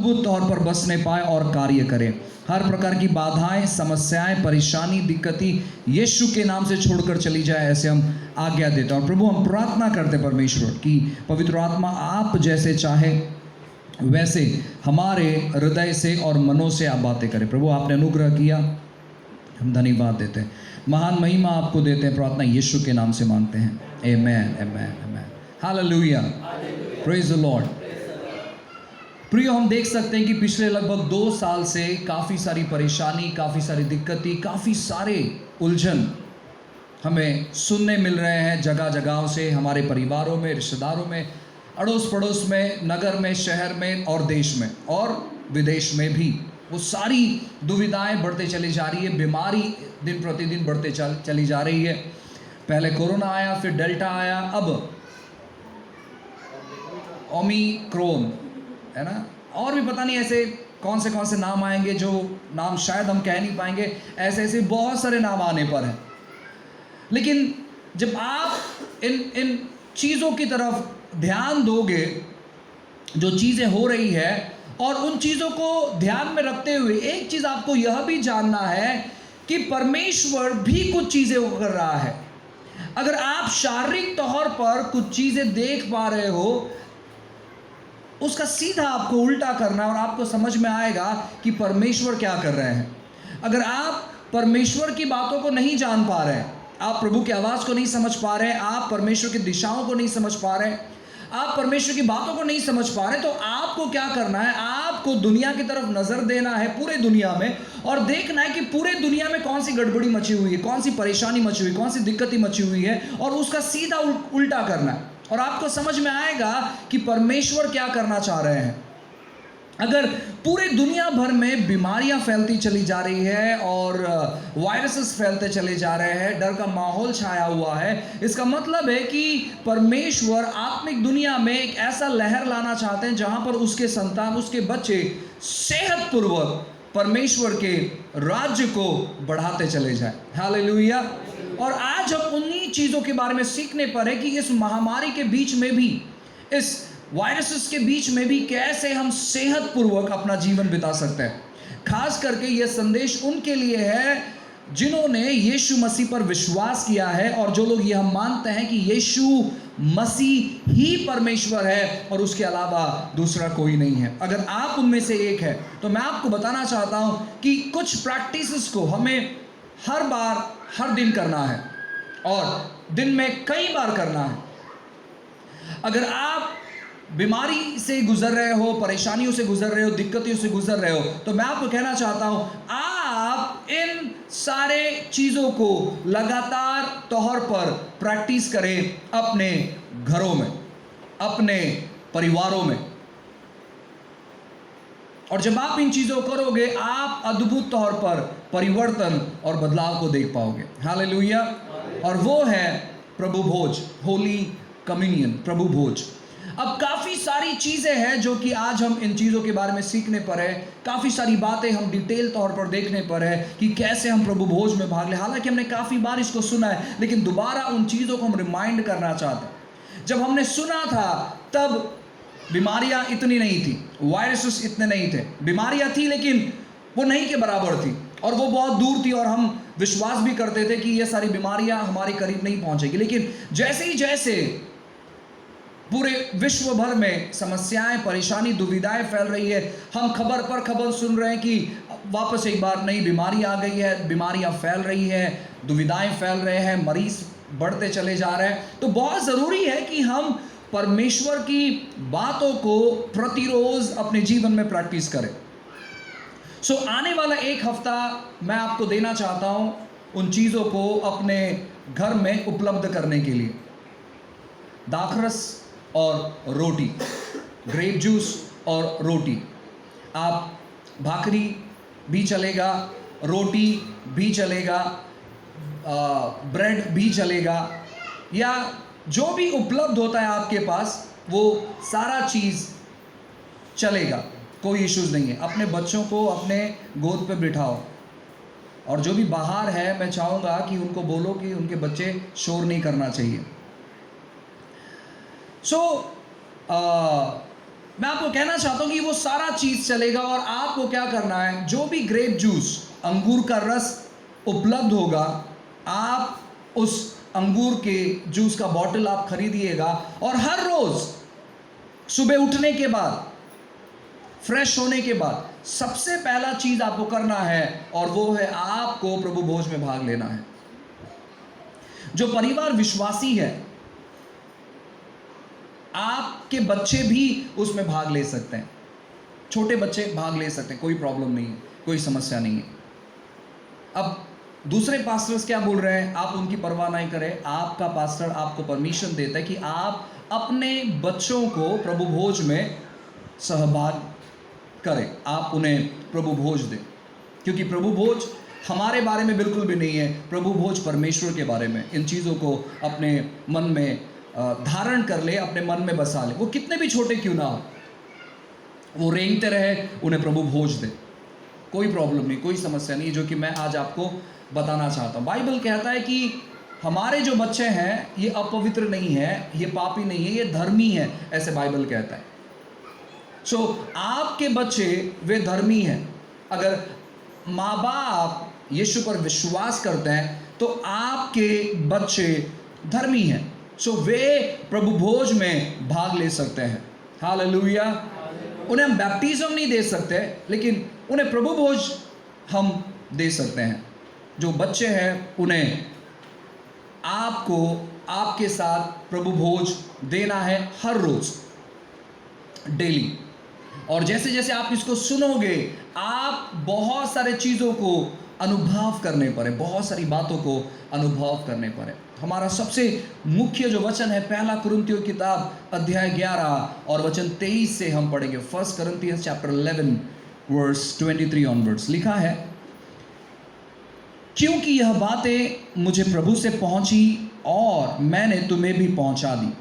अद्भुत तौर पर बसने पाए और कार्य करें। हर प्रकार की बाधाएं, समस्याएं, परेशानी, दिक्कतें यीशु के नाम से छोड़कर चली जाए, ऐसे हम आज्ञा देते हैं। और प्रभु हम प्रार्थना करते परमेश्वर कि पवित्र आत्मा आप जैसे चाहे वैसे हमारे हृदय से और मनों से आप बातें करें। प्रभु आपने अनुग्रह किया, हम धन्यवाद देते हैं, महान महिमा आपको देते हैं। प्रार्थना यीशु के नाम से मांगते हैं, amen amen amen. Hallelujah, praise the lord. प्रियो, हम देख सकते हैं कि पिछले लगभग 2 साल से काफ़ी सारी परेशानी, काफ़ी सारी दिक्कतें, काफ़ी सारे उलझन हमें सुनने मिल रहे हैं जगह जगहों से, हमारे परिवारों में, रिश्तेदारों में, अड़ोस पड़ोस में, नगर में, शहर में और देश में और विदेश में भी। वो सारी दुविधाएं बढ़ते चली जा रही है, बीमारी दिन प्रतिदिन बढ़ते चली जा रही है। पहले कोरोना आया, फिर डेल्टा आया, अब ओमिक्रॉन, है ना, और भी पता नहीं ऐसे कौन से नाम आएंगे जो नाम शायद हम कह नहीं पाएंगे। ऐसे ऐसे बहुत सारे नाम आने पर हैं। लेकिन जब आप इन चीज़ों की तरफ ध्यान दोगे, जो चीज़ें हो रही है, और उन चीज़ों को ध्यान में रखते हुए एक चीज़ आपको यह भी जानना है कि परमेश्वर भी कुछ चीज़ें कर रहा है। अगर आप शारीरिक तौर पर कुछ चीज़ें देख पा रहे हो, उसका सीधा आपको उल्टा करना है और आपको समझ में आएगा कि परमेश्वर क्या कर रहे हैं। अगर आप परमेश्वर की बातों को नहीं जान पा रहे हैं, आप प्रभु की आवाज़ को नहीं समझ पा रहे हैं, आप परमेश्वर की दिशाओं को नहीं समझ पा रहे हैं, आप परमेश्वर की बातों को नहीं समझ पा रहे, तो आपको क्या करना है? आपको दुनिया की तरफ नजर देना है, पूरे दुनिया में, और देखना है कि पूरे दुनिया में कौन सी गड़बड़ी मची हुई है, कौन सी परेशानी मची हुई, कौन सी दिक्कतें मची हुई है, और उसका सीधा उल्टा करना है। और आपको समझ में आएगा कि परमेश्वर क्या करना चाह रहे हैं। अगर पूरे दुनिया भर में बीमारियां फैलती चली जा रही है और वायरसेस फैलते चले जा रहे हैं, डर का माहौल छाया हुआ है, इसका मतलब है कि परमेश्वर आत्मिक दुनिया में एक ऐसा लहर लाना चाहते हैं जहां पर उसके संतान, उसके बच्चे सेहतपूर्वक परमेश्वर के राज्य को बढ़ाते चले जाएं। हालेलुया। और आज हम उन्हीं चीज़ों के बारे में सीखने पर है कि इस महामारी के बीच में भी, इस वायरसेस के बीच में भी कैसे हम सेहतपूर्वक अपना जीवन बिता सकते हैं। खास करके यह संदेश उनके लिए है जिन्होंने यीशु मसीह पर विश्वास किया है और जो लोग यह मानते हैं कि यीशु मसीह ही परमेश्वर है और उसके अलावा दूसरा कोई नहीं है। अगर आप उनमें से एक है तो मैं आपको बताना चाहता हूं कि कुछ प्रैक्टिसेस को हमें हर बार, हर दिन करना है और दिन में कई बार करना है। अगर आप बीमारी से गुजर रहे हो, परेशानियों से गुजर रहे हो, दिक्कतों से गुजर रहे हो, तो मैं आपको कहना चाहता हूं, आप इन सारे चीज़ों को लगातार तौर पर प्रैक्टिस करें अपने घरों में, अपने परिवारों में। और जब आप इन चीज़ों को करोगे, आप अद्भुत तौर पर परिवर्तन और बदलाव को देख पाओगे। हालेलुया। और वो है प्रभु भोज, होली कम्युनियन, प्रभु भोज। अब काफ़ी सारी चीज़ें हैं जो कि आज हम इन चीज़ों के बारे में सीखने पर है, काफ़ी सारी बातें हम डिटेल तौर पर देखने पर है कि कैसे हम प्रभु भोज में भाग लें। हालांकि हमने काफ़ी बार इसको सुना है, लेकिन दोबारा उन चीज़ों को हम रिमाइंड करना चाहते हैं। जब हमने सुना था तब बीमारियां इतनी नहीं थी, वायरसेस इतने नहीं थे, बीमारियां थी लेकिन वो नहीं के बराबर थी और वो बहुत दूर थी, और हम विश्वास भी करते थे कि ये सारी बीमारियां हमारे करीब नहीं पहुंचेगी। लेकिन जैसे ही जैसे पूरे विश्व भर में समस्याएं, परेशानी, दुविधाएं फैल रही है, हम खबर पर खबर सुन रहे हैं कि वापस एक बार नई बीमारी आ गई है, बीमारियां फैल रही है, दुविधाएं फैल रहे हैं, मरीज बढ़ते चले जा रहे हैं। तो बहुत ज़रूरी है कि हम परमेश्वर की बातों को प्रतिरोज अपने जीवन में प्रैक्टिस करें। सो आने वाला एक हफ्ता मैं आपको देना चाहता हूं उन चीज़ों को अपने घर में उपलब्ध करने के लिए। दाखरस और रोटी, ग्रेप जूस और रोटी। आप भाकरी भी चलेगा, रोटी भी चलेगा, ब्रेड भी चलेगा, या जो भी उपलब्ध होता है आपके पास वो सारा चीज़ चलेगा, कोई इश्यूज़ नहीं है। अपने बच्चों को अपने गोद पे बिठाओ, और जो भी बाहर है मैं चाहूँगा कि उनको बोलो कि उनके बच्चे शोर नहीं करना चाहिए। मैं आपको कहना चाहता हूं कि वो सारा चीज चलेगा और आपको क्या करना है, जो भी ग्रेप जूस, अंगूर का रस उपलब्ध होगा, आप उस अंगूर के जूस का बॉटल आप खरीदिएगा और हर रोज सुबह उठने के बाद, फ्रेश होने के बाद सबसे पहला चीज आपको करना है और वो है आपको प्रभु भोज में भाग लेना है। जो परिवार विश्वासी है, आपके बच्चे भी उसमें भाग ले सकते हैं, छोटे बच्चे भाग ले सकते हैं, कोई प्रॉब्लम नहीं है, कोई समस्या नहीं है। अब दूसरे पास्टर्स क्या बोल रहे हैं, आप उनकी परवाह नहीं करें। आपका पास्टर आपको परमिशन देता है कि आप अपने बच्चों को प्रभु भोज में सहभाग करें, आप उन्हें प्रभु भोज दें, क्योंकि प्रभु भोज हमारे बारे में बिल्कुल भी नहीं है, प्रभु भोज परमेश्वर के बारे में। इन चीज़ों को अपने मन में धारण कर ले, अपने मन में बसा ले, वो कितने भी छोटे क्यों ना हो, वो रेंगते रहे, उन्हें प्रभु भोज दे, कोई प्रॉब्लम नहीं, कोई समस्या नहीं, जो कि मैं आज आपको बताना चाहता हूँ। बाइबल कहता है कि हमारे जो बच्चे हैं ये अपवित्र नहीं है, ये पापी नहीं है, ये धर्मी है, ऐसे बाइबल कहता है। सो आपके बच्चे वे धर्मी हैं। अगर माँ बाप यीशु पर विश्वास करते हैं तो आपके बच्चे धर्मी हैं, सो वे प्रभु भोज में भाग ले सकते हैं। हालेलुया। उन्हें हम बैप्टिज्म नहीं दे सकते, लेकिन उन्हें प्रभु भोज हम दे सकते हैं। जो बच्चे हैं उन्हें आपको आपके साथ प्रभु भोज देना है हर रोज, डेली। और जैसे जैसे आप इसको सुनोगे, आप बहुत सारे चीज़ों को अनुभव करने पड़े, बहुत सारी बातों को अनुभव करने पड़े। हमारा सबसे मुख्य जो वचन है, पहला कुरिन्थियों किताब अध्याय 11 और वचन 23 से हम पढ़ेंगे। 1 Corinthians chapter 11 verse 23 onwards लिखा है, क्योंकि यह बातें मुझे प्रभु से पहुंची और मैंने तुम्हें भी पहुंचा दी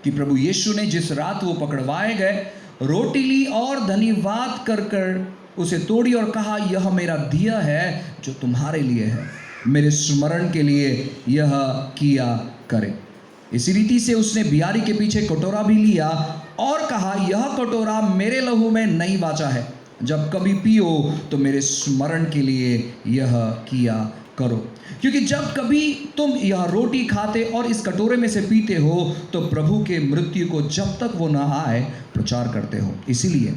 कि प्रभु यीशु ने जिस रात वो पकड़वाए गए, रोटी ली और धन्यवाद कर कर उसे तोड़ी और कहा, यह मेरा दिया है जो तुम्हारे लिए है, मेरे स्मरण के लिए यह किया करे। इसी रीति से उसने बियारी के पीछे कटोरा भी लिया और कहा, यह कटोरा मेरे लहू में नई वाचा है, जब कभी पियो तो मेरे स्मरण के लिए यह किया करो। क्योंकि जब कभी तुम यह रोटी खाते और इस कटोरे में से पीते हो तो प्रभु के मृत्यु को जब तक वो न आए प्रचार करते हो। इसीलिए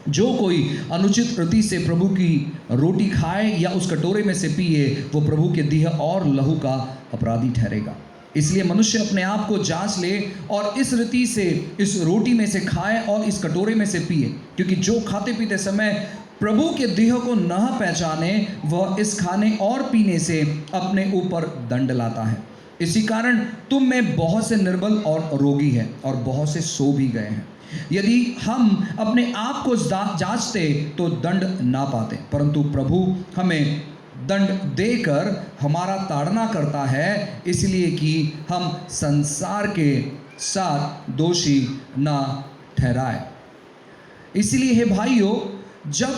जो कोई अनुचित रीति से प्रभु की रोटी खाए या उस कटोरे में से पिए, वो प्रभु के देह और लहू का अपराधी ठहरेगा। इसलिए मनुष्य अपने आप को जांच ले और इस रीति से इस रोटी में से खाए और इस कटोरे में से पिए, क्योंकि जो खाते पीते समय प्रभु के देह को न पहचाने, वह इस खाने और पीने से अपने ऊपर दंड लाता है। इसी कारण तुम में बहुत से निर्बल और रोगी हैं और बहुत से सो भी गए हैं। यदि हम अपने आप को जांचते तो दंड ना पाते, परंतु प्रभु हमें दंड देकर हमारा ताड़ना करता है, इसलिए कि हम संसार के साथ दोषी ना ठहराए। इसलिए हे भाइयों, जब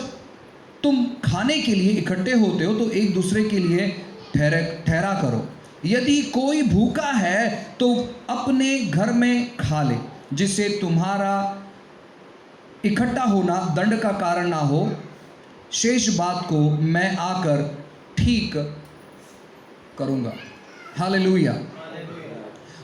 तुम खाने के लिए इकट्ठे होते हो तो एक दूसरे के लिए ठहरा करो। यदि कोई भूखा है तो अपने घर में खा ले, जिससे तुम्हारा इकट्ठा होना दंड का कारण ना हो। शेष बात को मैं आकर ठीक करूंगा। हालेलुया।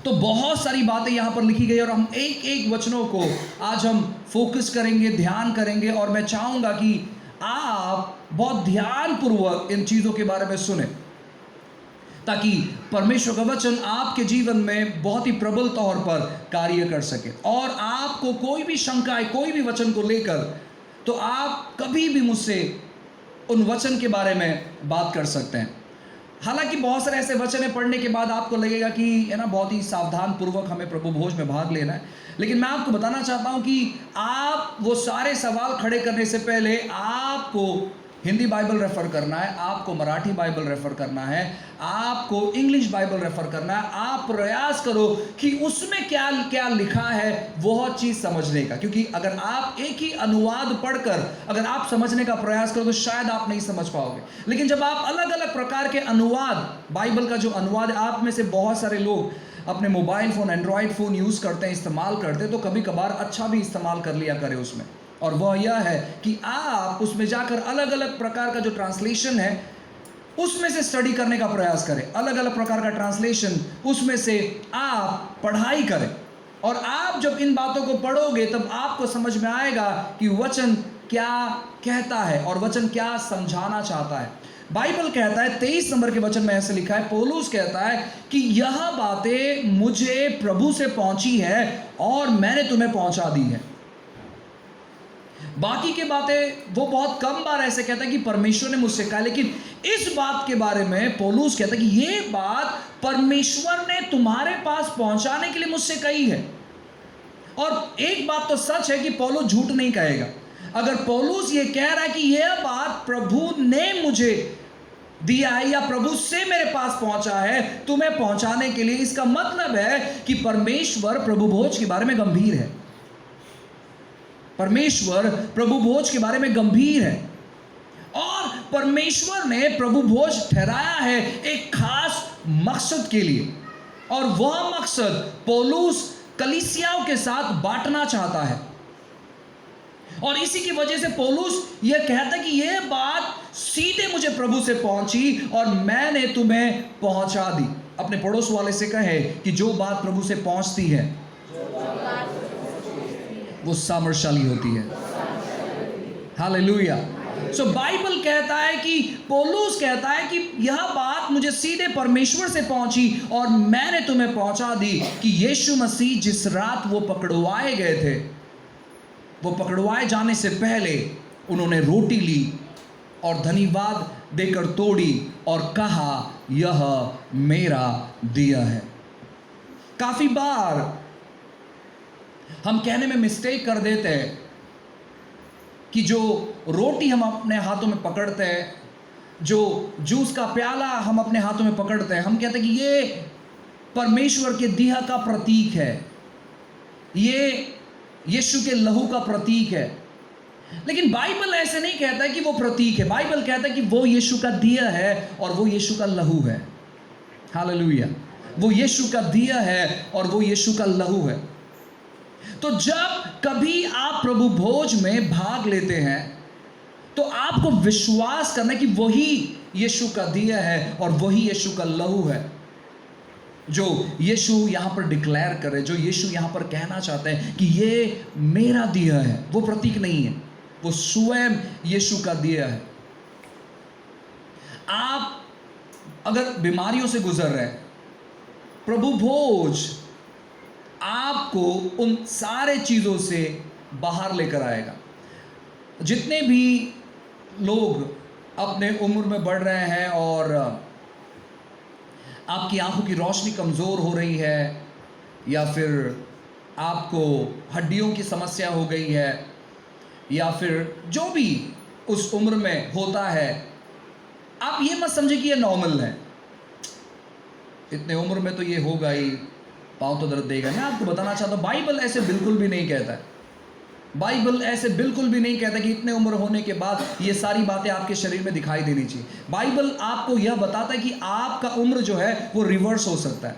तो बहुत सारी बातें यहाँ पर लिखी गई और हम एक एक वचनों को आज हम फोकस करेंगे, ध्यान करेंगे, और मैं चाहूँगा कि आप बहुत ध्यानपूर्वक इन चीज़ों के बारे में सुने, ताकि परमेश्वर का वचन आपके जीवन में बहुत ही प्रबल तौर पर कार्य कर सके। और आपको कोई भी शंका है कोई भी वचन को लेकर, तो आप कभी भी मुझसे उन वचन के बारे में बात कर सकते हैं। हालांकि बहुत सारे ऐसे वचन पढ़ने के बाद आपको लगेगा कि है ना, बहुत ही सावधान पूर्वक हमें प्रभु भोज में भाग लेना है, लेकिन मैं आपको बताना चाहता हूं कि आप वो सारे सवाल खड़े करने से पहले आपको हिंदी बाइबल रेफर करना है, आपको मराठी बाइबल रेफर करना है, आपको इंग्लिश बाइबल रेफर करना है। आप प्रयास करो कि उसमें क्या क्या लिखा है वह चीज़ समझने का, क्योंकि अगर आप एक ही अनुवाद पढ़कर अगर आप समझने का प्रयास करो तो शायद आप नहीं समझ पाओगे। लेकिन जब आप अलग अलग प्रकार के अनुवाद, बाइबल का जो अनुवाद, आप में से बहुत सारे लोग अपने mobile phone, Android phone use करते हैं, इस्तेमाल करते हैं, तो कभी कभार अच्छा भी इस्तेमाल कर लिया करें उसमें। और वह यह है कि आप उसमें जाकर अलग अलग प्रकार का जो ट्रांसलेशन है उसमें से स्टडी करने का प्रयास करें, अलग अलग प्रकार का ट्रांसलेशन, उसमें से आप पढ़ाई करें। और आप जब इन बातों को पढ़ोगे तब आपको समझ में आएगा कि वचन क्या कहता है और वचन क्या समझाना चाहता है। बाइबल कहता है 23 नंबर के वचन में ऐसे लिखा है, पौलुस कहता है कि यह बातें मुझे प्रभु से पहुंची है और मैंने तुम्हें पहुंचा दी है। बाकी के बातें वो बहुत कम बार ऐसे कहता है कि परमेश्वर ने मुझसे कहा, लेकिन इस बात के बारे में पौलुस कहता है कि ये बात परमेश्वर ने तुम्हारे पास पहुंचाने के लिए मुझसे कही है। और एक बात तो सच है कि पौलुस झूठ नहीं कहेगा। अगर पौलुस ये कह रहा है कि यह बात प्रभु ने मुझे दिया है या प्रभु से मेरे पास पहुंचा है तुम्हें पहुंचाने के लिए, इसका मतलब है कि परमेश्वर प्रभु भोज के बारे में गंभीर है। परमेश्वर प्रभु भोज के बारे में गंभीर है और परमेश्वर ने प्रभु भोज ठहराया है एक खास मकसद के लिए, और वह मकसद पौलुस कलीसियाओं के साथ बांटना चाहता है। और इसी की वजह से पौलुस यह कहता है कि यह बात सीधे मुझे प्रभु से पहुंची और मैंने तुम्हें पहुंचा दी। अपने पड़ोस वाले से कहे कि जो बात प्रभु से पहुंचती है वो सामर्थशाली होती है। हालेलुया। सो बाइबल कहता है कि पौलुस कहता है कि यह बात मुझे सीधे परमेश्वर से पहुंची और मैंने तुम्हें पहुंचा दी कि यीशु मसीह जिस रात वो पकड़वाए गए थे, वो पकड़वाए जाने से पहले उन्होंने रोटी ली और धन्यवाद देकर तोड़ी और कहा यह मेरा दिया है। काफी बार हम कहने में मिस्टेक कर देते हैं कि जो रोटी हम अपने हाथों में पकड़ते हैं, जो जूस का प्याला हम अपने हाथों में पकड़ते हैं, हम कहते हैं कि ये परमेश्वर के दिया का प्रतीक है, ये यीशु के लहू का प्रतीक है। लेकिन बाइबल ऐसे नहीं कहता है कि वो प्रतीक है। बाइबल कहता है कि वो यीशु का दिया है और वो यीशु का लहू है। हालेलुया। वो यीशु का दिया है और वो यीशु का लहू है। तो जब कभी आप प्रभु भोज में भाग लेते हैं तो आपको विश्वास करना है कि वही यीशु का दिया है और वही यीशु का लहू है, जो यीशु यहां पर डिक्लेयर करे, जो यीशु यहां पर कहना चाहते हैं कि ये मेरा दिया है। वो प्रतीक नहीं है, वो स्वयं यीशु का दिया है। आप अगर बीमारियों से गुजर रहे हैं, प्रभु भोज आपको उन सारे चीज़ों से बाहर लेकर आएगा। जितने भी लोग अपने उम्र में बढ़ रहे हैं और आपकी आंखों की रोशनी कमज़ोर हो रही है या फिर आपको हड्डियों की समस्या हो गई है या फिर जो भी उस उम्र में होता है, आप ये मत समझे कि ये नॉर्मल है, इतने उम्र में तो ये होगा ही, पाँव तो दर्द देगा। मैं आपको बताना चाहता हूँ बाइबल ऐसे बिल्कुल भी नहीं कहता है। बाइबल ऐसे बिल्कुल भी नहीं कहता कि इतने उम्र होने के बाद ये सारी बातें आपके शरीर में दिखाई देनी चाहिए। बाइबल आपको यह बताता है कि आपका उम्र जो है वो रिवर्स हो सकता है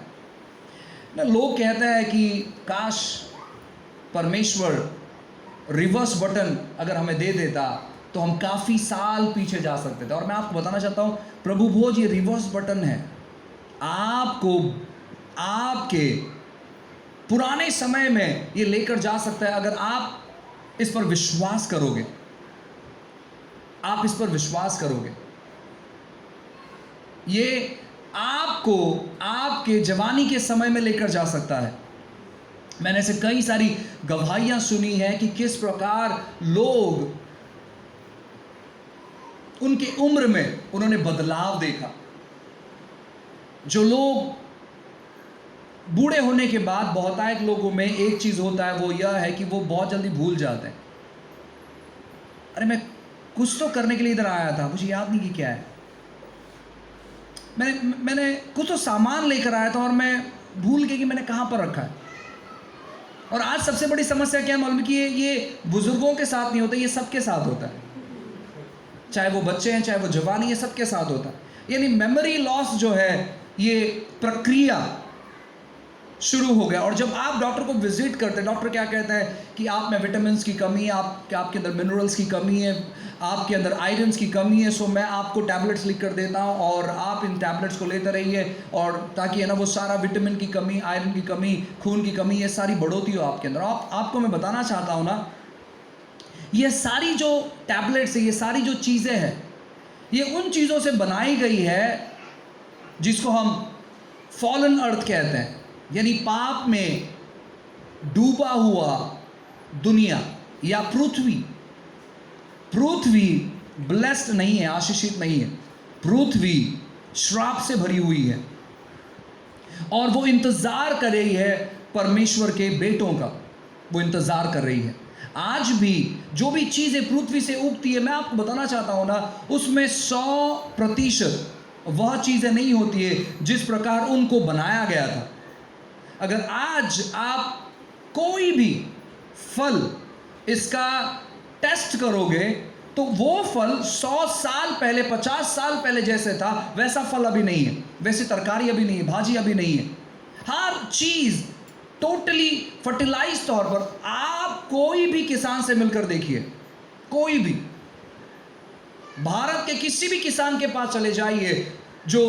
ना। लोग कहते हैं कि काश परमेश्वर रिवर्स बटन अगर हमें दे देता तो हम काफ़ी साल पीछे जा सकते थे। और मैं आपको बताना चाहता हूँ प्रभु भोज ये रिवर्स बटन है। आपको आपके पुराने समय में ये लेकर जा सकता है अगर आप इस पर विश्वास करोगे। आप इस पर विश्वास करोगे। ये आपको आपके जवानी के समय में लेकर जा सकता है। मैंने ऐसे कई सारी गवाहियां सुनी हैं कि किस प्रकार लोग उनकी उम्र में उन्होंने बदलाव देखा। जो लोग बूढ़े होने के बाद बहुतायत लोगों में एक चीज़ होता है, वो यह है कि वो बहुत जल्दी भूल जाते हैं। अरे मैं कुछ तो करने के लिए इधर आया था, मुझे याद नहीं कि क्या है। मैंने कुछ तो सामान लेकर आया था और मैं भूल गया कि मैंने कहाँ पर रखा है। और आज सबसे बड़ी समस्या क्या है मालूम है कि ये बुजुर्गों के साथ नहीं होता, ये सबके साथ होता है। चाहे वो बच्चे हैं, चाहे वो जवानी, ये सबके साथ होता है। यानी मेमोरी लॉस जो है, ये प्रक्रिया शुरू हो गया। और जब आप डॉक्टर को विजिट करते हैं, डॉक्टर क्या कहता है कि आप में विटामिन्स की कमी है, आपके अंदर मिनरल्स की कमी है, आपके अंदर आयरन्स की कमी है, सो मैं आपको टैबलेट्स लिख कर देता हूँ और आप इन टैबलेट्स को लेते रहिए, और ताकि है ना वो सारा विटामिन की कमी, आयरन की कमी, खून की कमी, ये सारी बढ़ोतरी हो आपके अंदर। आपको मैं बताना चाहता हूँ ना, ये सारी जो टैबलेट्स है, ये सारी जो चीज़ें हैं, ये उन चीज़ों से बनाई गई है जिसको हम फॉलन अर्थ कहते हैं, यानी पाप में डूबा हुआ दुनिया या पृथ्वी। पृथ्वी ब्लेस्ड नहीं है, आशीषित नहीं है। पृथ्वी श्राप से भरी हुई है और वो इंतजार कर रही है परमेश्वर के बेटों का, वो इंतजार कर रही है। आज भी जो भी चीजें पृथ्वी से उगती है, मैं आपको बताना चाहता हूं ना, उसमें 100% वह चीजें नहीं होती है जिस प्रकार उनको बनाया गया था। अगर आज आप कोई भी फल इसका टेस्ट करोगे तो वो फल 100 साल पहले, 50 साल पहले जैसे था वैसा फल अभी नहीं है, वैसी तरकारी अभी नहीं है, भाजी अभी नहीं है। हर चीज टोटली फर्टिलाइज तौर पर। आप कोई भी किसान से मिलकर देखिए, कोई भी भारत के किसी भी किसान के पास चले जाइए जो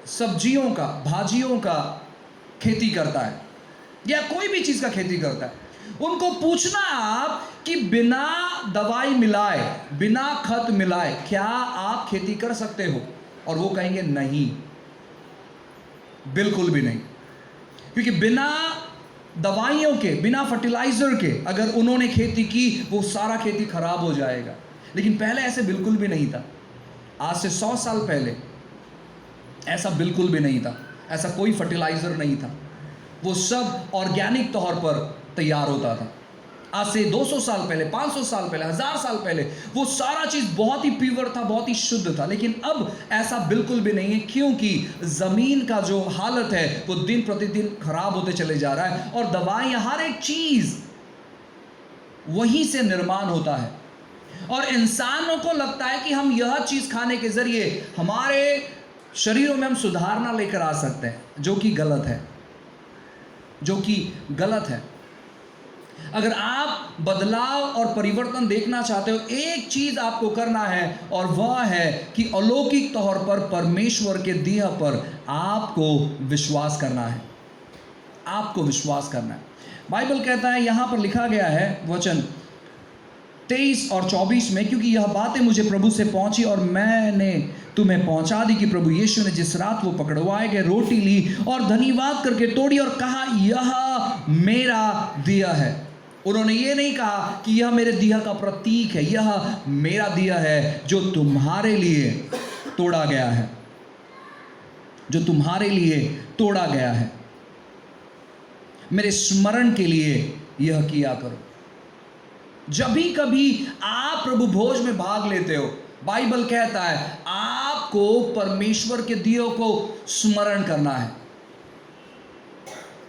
सब्जियों का, भाजियों का खेती करता है या कोई भी चीज का खेती करता है, उनको पूछना आप कि बिना दवाई मिलाए, बिना खत मिलाए क्या आप खेती कर सकते हो, और वो कहेंगे नहीं, बिल्कुल भी नहीं। क्योंकि बिना दवाइयों के, बिना फर्टिलाइजर के अगर उन्होंने खेती की, वो सारा खेती खराब हो जाएगा। लेकिन पहले ऐसे बिल्कुल भी नहीं था। आज से 100 साल पहले ऐसा बिल्कुल भी नहीं था, ऐसा कोई फर्टिलाइजर नहीं था, वो सब ऑर्गेनिक तौर पर तैयार होता था। आज से 200 साल पहले, 500 साल पहले, 1000 साल पहले वो सारा चीज बहुत ही प्योर था, बहुत ही शुद्ध था। लेकिन अब ऐसा बिल्कुल भी नहीं है, क्योंकि जमीन का जो हालत है वो दिन प्रतिदिन खराब होते चले जा रहा है, और दवाइयां, हर एक चीज वहीं से निर्माण होता है। और इंसानों को लगता है कि हम यह चीज खाने के जरिए हमारे शरीरों में हम सुधारना लेकर आ सकते हैं, जो कि गलत है, जो कि गलत है। अगर आप बदलाव और परिवर्तन देखना चाहते हो, एक चीज आपको करना है, और वह है कि अलौकिक तौर पर परमेश्वर के दिया पर आपको विश्वास करना है, आपको विश्वास करना है। बाइबल कहता है, यहां पर लिखा गया है वचन 23 और 24 में, क्योंकि यह बातें मुझे प्रभु से पहुंची और मैंने तुम्हें पहुंचा दी कि प्रभु यीशु ने जिस रात वो पकड़वाए गए रोटी ली और धन्यवाद करके तोड़ी और कहा, यह मेरा दिया है। उन्होंने ये नहीं कहा कि यह मेरे दिया का प्रतीक है, यह मेरा दिया है जो तुम्हारे लिए तोड़ा गया है, जो तुम्हारे लिए तोड़ा गया है। मेरे स्मरण के लिए यह किया करो। जब भी कभी आप प्रभु भोज में भाग लेते हो, बाइबल कहता है आपको परमेश्वर के दियों को स्मरण करना है।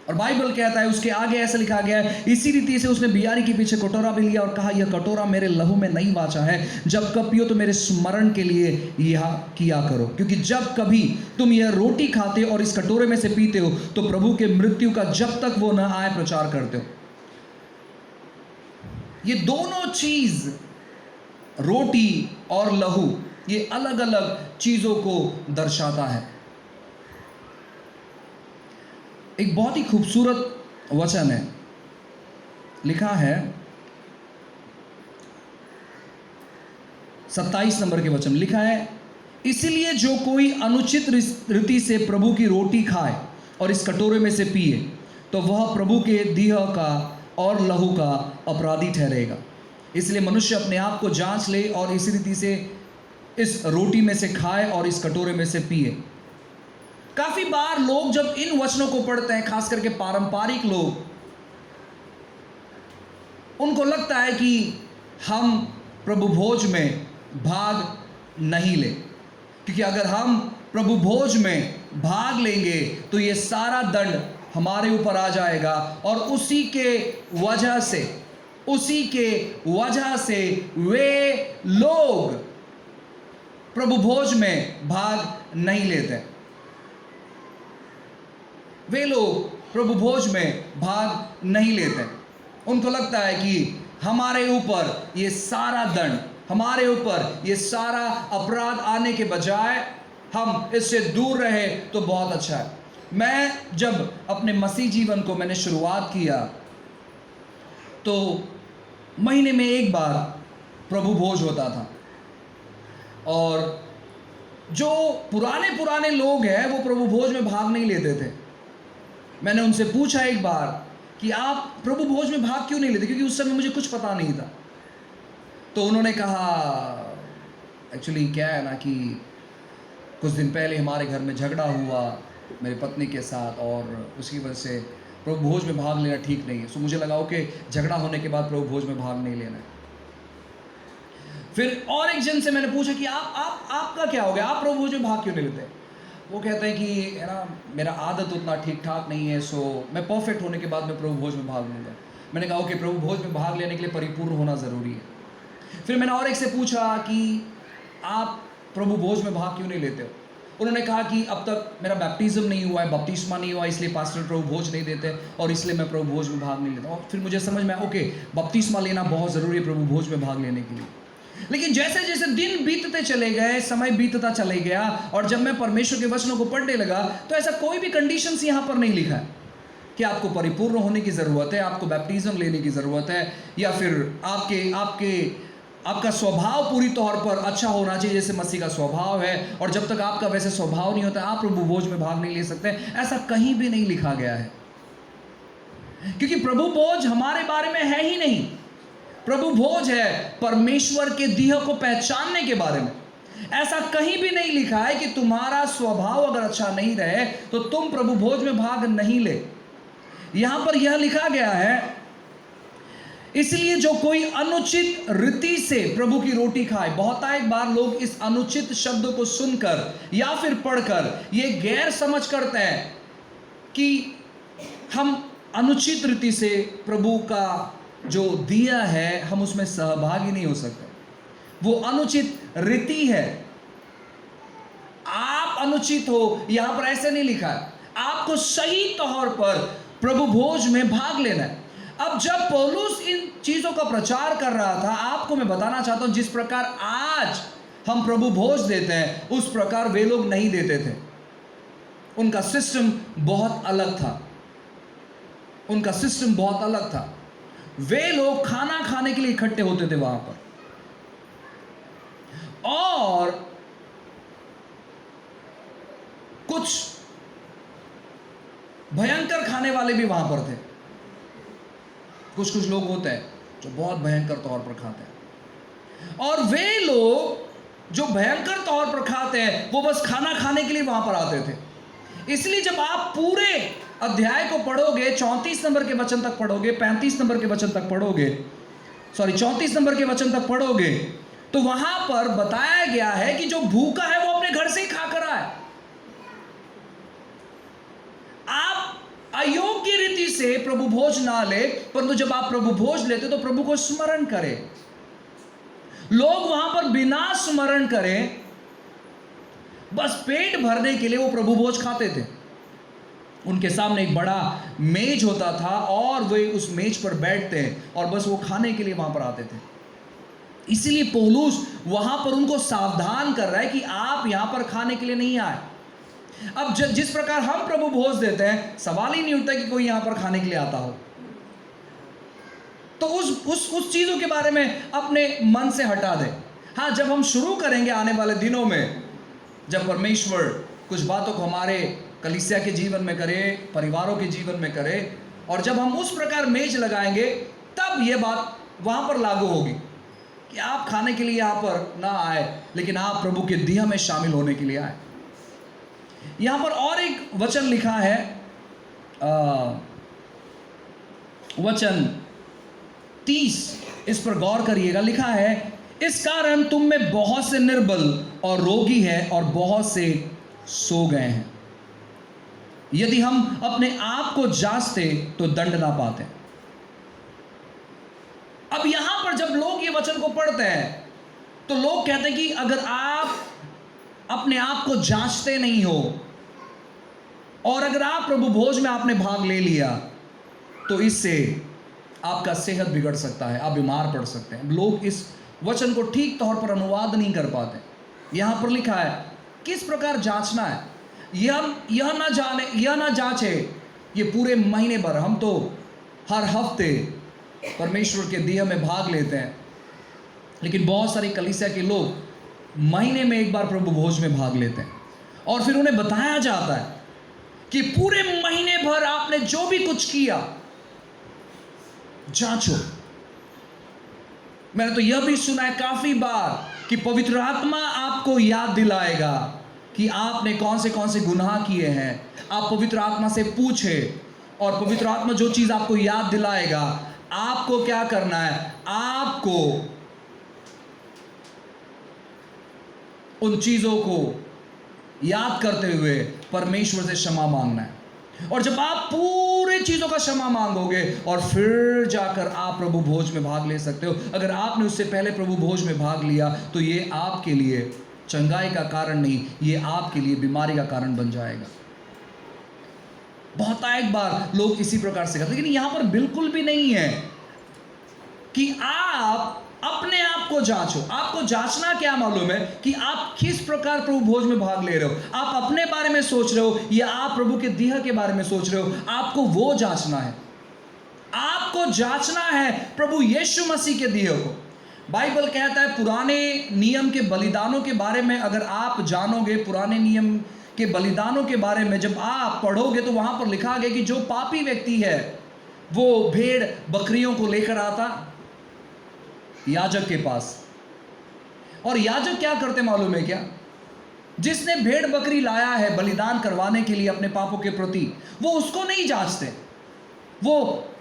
और बाइबल कहता है, उसके आगे ऐसा लिखा गया है, इसी रीति से उसने बियारी के पीछे कटोरा भी लिया और कहा, यह कटोरा मेरे लहू में नई वाचा है, जब कब पियो तो मेरे स्मरण के लिए यह किया करो। क्योंकि जब कभी तुम यह रोटी खाते हो और इस कटोरे में से पीते हो तो प्रभु के मृत्यु का जब तक वो न आए प्रचार करते हो। ये दोनों चीज, रोटी और लहू, ये अलग अलग चीजों को दर्शाता है। एक बहुत ही खूबसूरत वचन है, लिखा है 27 नंबर के वचन, लिखा है, इसलिए जो कोई अनुचित रीति से प्रभु की रोटी खाए और इस कटोरे में से पिए तो वह प्रभु के देह का और लहू का अपराधी ठहरेगा। इसलिए मनुष्य अपने आप को जांच ले और इस रीति से इस रोटी में से खाए और इस कटोरे में से पिए। काफी बार लोग जब इन वचनों को पढ़ते हैं, खास करके पारंपरिक लोग, उनको लगता है कि हम प्रभु भोज में भाग नहीं ले, क्योंकि अगर हम प्रभु भोज में भाग लेंगे तो ये सारा दंड हमारे ऊपर आ जाएगा, और उसी के वजह से वे लोग प्रभु भोज में भाग नहीं लेते। वे लोग प्रभु भोज में भाग नहीं लेते। उनको लगता है कि हमारे ऊपर ये सारा दंड, हमारे ऊपर ये सारा अपराध आने के बजाय हम इससे दूर रहे तो बहुत अच्छा है। मैं जब अपने मसीह जीवन को मैंने शुरुआत किया तो महीने में एक बार प्रभु भोज होता था, और जो पुराने लोग हैं वो प्रभु भोज में भाग नहीं लेते थे। मैंने उनसे पूछा एक बार कि आप प्रभु भोज में भाग क्यों नहीं लेते, क्योंकि उस समय मुझे कुछ पता नहीं था। तो उन्होंने कहा एक्चुअली क्या है ना कि कुछ दिन पहले हमारे घर में झगड़ा हुआ मेरी पत्नी के साथ, और उसकी वजह से प्रभु भोज में भाग लेना ठीक नहीं है। सो मुझे लगा ओके, झगड़ा होने के बाद प्रभु भोज में भाग नहीं लेना है। फिर और एक जन से मैंने पूछा कि आपका क्या हो गया, आप प्रभु भोज में भाग क्यों नहीं लेते? वो कहते हैं कि है ना, मेरा आदत उतना ठीक ठाक नहीं है, सो मैं परफेक्ट होने के बाद मैं प्रभु भोज में भाग लूँगा। मैंने कहा ओके, प्रभु भोज में भाग लेने के लिए परिपूर्ण होना ज़रूरी है। फिर मैंने और एक से पूछा कि आप प्रभु भोज में भाग क्यों नहीं लेते हो? उन्होंने कहा कि अब तक मेरा बैप्टिज्म नहीं हुआ है, बपतिस्मा नहीं हुआ, इसलिए पास्टर प्रभु भोज नहीं देते और इसलिए मैं प्रभु भोज में भाग नहीं लेता। और फिर मुझे समझ में आया ओके, बपतिस्मा लेना बहुत ज़रूरी है प्रभु भोज में भाग लेने के लिए। लेकिन जैसे जैसे दिन बीतते चले गए, समय बीतता चले गया, और जब मैं परमेश्वर के वचनों को पढ़ने लगा तो ऐसा कोई भी कंडीशंस यहाँ पर नहीं लिखा है कि आपको परिपूर्ण होने की ज़रूरत है, आपको बैप्टिज्म लेने की ज़रूरत है, या फिर आपका स्वभाव पूरी तौर पर अच्छा होना चाहिए जैसे मसीह का स्वभाव है, और जब तक आपका वैसे स्वभाव नहीं होता आप प्रभु भोज में भाग नहीं ले सकते। ऐसा कहीं भी नहीं लिखा गया है, क्योंकि प्रभु भोज हमारे बारे में है ही नहीं। प्रभु भोज है परमेश्वर के दिह को पहचानने के बारे में। ऐसा कहीं भी नहीं लिखा है कि तुम्हारा स्वभाव अगर अच्छा नहीं रहे तो तुम प्रभु भोज में भाग नहीं ले। यहां पर यह लिखा गया है, इसलिए जो कोई अनुचित रीति से प्रभु की रोटी खाए। बहुतायत बार लोग इस अनुचित शब्द को सुनकर या फिर पढ़कर ये गैर समझ करते हैं कि हम अनुचित रीति से प्रभु का जो दिया है हम उसमें सहभागी नहीं हो सकते। वो अनुचित रीति है, आप अनुचित हो, यहां पर ऐसे नहीं लिखा है। आपको सही तौर पर प्रभु भोज में भाग लेना है। अब जब पौलुस इन चीजों का प्रचार कर रहा था, आपको मैं बताना चाहता हूं जिस प्रकार आज हम प्रभु भोज देते हैं उस प्रकार वे लोग नहीं देते थे। उनका सिस्टम बहुत अलग था, उनका सिस्टम बहुत अलग था। वे लोग खाना खाने के लिए इकट्ठे होते थे वहां पर, और कुछ भयंकर खाने वाले भी वहां पर थे। कुछ लोग होते हैं जो बहुत भयंकर तौर पर खाते हैं, और वे लोग जो भयंकर तौर पर खाते हैं वो बस खाना खाने के लिए वहां पर आते थे। इसलिए जब आप पूरे अध्याय को पढ़ोगे, 34 नंबर के वचन तक पढ़ोगे, 35 नंबर के वचन तक पढ़ोगे, 34 नंबर के वचन तक पढ़ोगे, तो वहां पर बताया गया है कि जो भूखा है वो अपने घर से ही खाकर आए। आप अयोग्य रीति से प्रभु भोज ना ले, परंतु जब आप प्रभु भोज लेते तो प्रभु को स्मरण करें। लोग वहां पर बिना स्मरण करें, बस पेट भरने के लिए वो प्रभु भोज खाते थे। उनके सामने एक बड़ा मेज होता था और वे उस मेज पर बैठते और बस वो खाने के लिए वहां पर आते थे। इसीलिए पौलुस वहां पर उनको सावधान कर रहा है कि आप यहां पर खाने के लिए नहीं आए। अब जिस प्रकार हम प्रभु भोज देते हैं, सवाल ही नहीं उठता कि कोई यहां पर खाने के लिए आता हो, तो उस चीजों के बारे में अपने मन से हटा दें। हाँ, जब हम शुरू करेंगे आने वाले दिनों में, जब परमेश्वर कुछ बातों को हमारे कलीसिया के जीवन में करे, परिवारों के जीवन में करे, और जब हम उस प्रकार मेज लगाएंगे, तब यह बात वहां पर लागू होगी कि आप खाने के लिए यहां पर ना आए, लेकिन आप प्रभु के दिया में शामिल होने के लिए आए। यहां पर और एक वचन लिखा है, वचन 30, इस पर गौर करिएगा। लिखा है, इस कारण तुम में बहुत से निर्बल और रोगी हैं और बहुत से सो गए हैं। यदि हम अपने आप को जांचते तो दंड ना पाते। अब यहां पर जब लोग ये वचन को पढ़ते हैं तो लोग कहते हैं कि अगर आप अपने आप को जांचते नहीं हो और अगर आप प्रभु भोज में आपने भाग ले लिया तो इससे आपका सेहत बिगड़ सकता है, आप बीमार पड़ सकते हैं। लोग इस वचन को ठीक तौर पर अनुवाद नहीं कर पाते। यहाँ पर लिखा है किस प्रकार जांचना है, यह ना जांचे ये पूरे महीने भर। हम तो हर हफ्ते परमेश्वर के दिया में भाग लेते हैं, लेकिन बहुत सारी कलीसिया के लोग महीने में एक बार प्रभु भोज में भाग लेते हैं और फिर उन्हें बताया जाता है कि पूरे महीने भर आपने जो भी कुछ किया जांचो। मैंने तो यह भी सुना है काफी बार कि पवित्र आत्मा आपको याद दिलाएगा कि आपने कौन से गुनाह किए हैं। आप पवित्र आत्मा से पूछे और पवित्र आत्मा जो चीज आपको याद दिलाएगा, आपको क्या करना है, आपको उन चीजों को याद करते हुए परमेश्वर से क्षमा मांगना है। और जब आप पूरे चीजों का क्षमा मांगोगे और फिर जाकर आप प्रभु भोज में भाग ले सकते हो। अगर आपने उससे पहले प्रभु भोज में भाग लिया तो ये आपके लिए चंगाई का कारण नहीं, ये आपके लिए बीमारी का कारण बन जाएगा। बहुतायत बार लोग इसी प्रकार से करते हैं, लेकिन यहां पर बिल्कुल भी नहीं है कि आप अपने आप को जांचो। आपको जांचना क्या मालूम है कि आप किस प्रकार प्रभु भोज में भाग ले रहे हो। आप अपने बारे में सोच रहे हो या आप प्रभु के देह के बारे में सोच रहे हो, आपको वो जांचना है। आपको जांचना है प्रभु यीशु मसीह के देह को। बाइबल कहता है पुराने नियम के बलिदानों के बारे में अगर आप जानोगे, पुराने नियम के बलिदानों के बारे में जब आप पढ़ोगे तो वहां पर लिखा गया कि जो पापी व्यक्ति है वो भेड़ बकरियों को लेकर आता याजक के पास, और याजक क्या करते मालूम है क्या? जिसने भेड़ बकरी लाया है बलिदान करवाने के लिए अपने पापों के प्रति, वो उसको नहीं जांचते, वो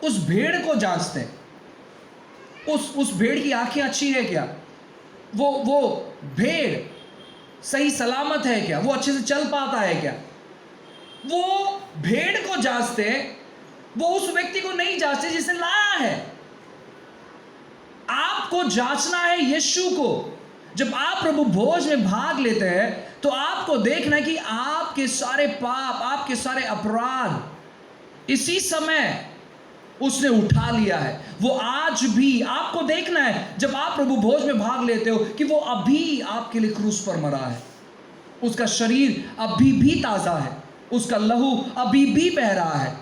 उस भेड़ को जांचते। उस भेड़ की आंखें अच्छी है क्या, वो भेड़ सही सलामत है क्या, वो अच्छे से चल पाता है क्या, वो भेड़ को जांचते, वो उस व्यक्ति को नहीं जांचते जिसने लाया है। आपको जांचना है यीशु को। जब आप प्रभु भोज में भाग लेते हैं तो आपको देखना है कि आपके सारे पाप, आपके सारे अपराध इसी समय उसने उठा लिया है। वो आज भी आपको देखना है जब आप प्रभु भोज में भाग लेते हो कि वो अभी आपके लिए क्रूस पर मरा है, उसका शरीर अभी भी ताजा है, उसका लहू अभी भी बह रहा है।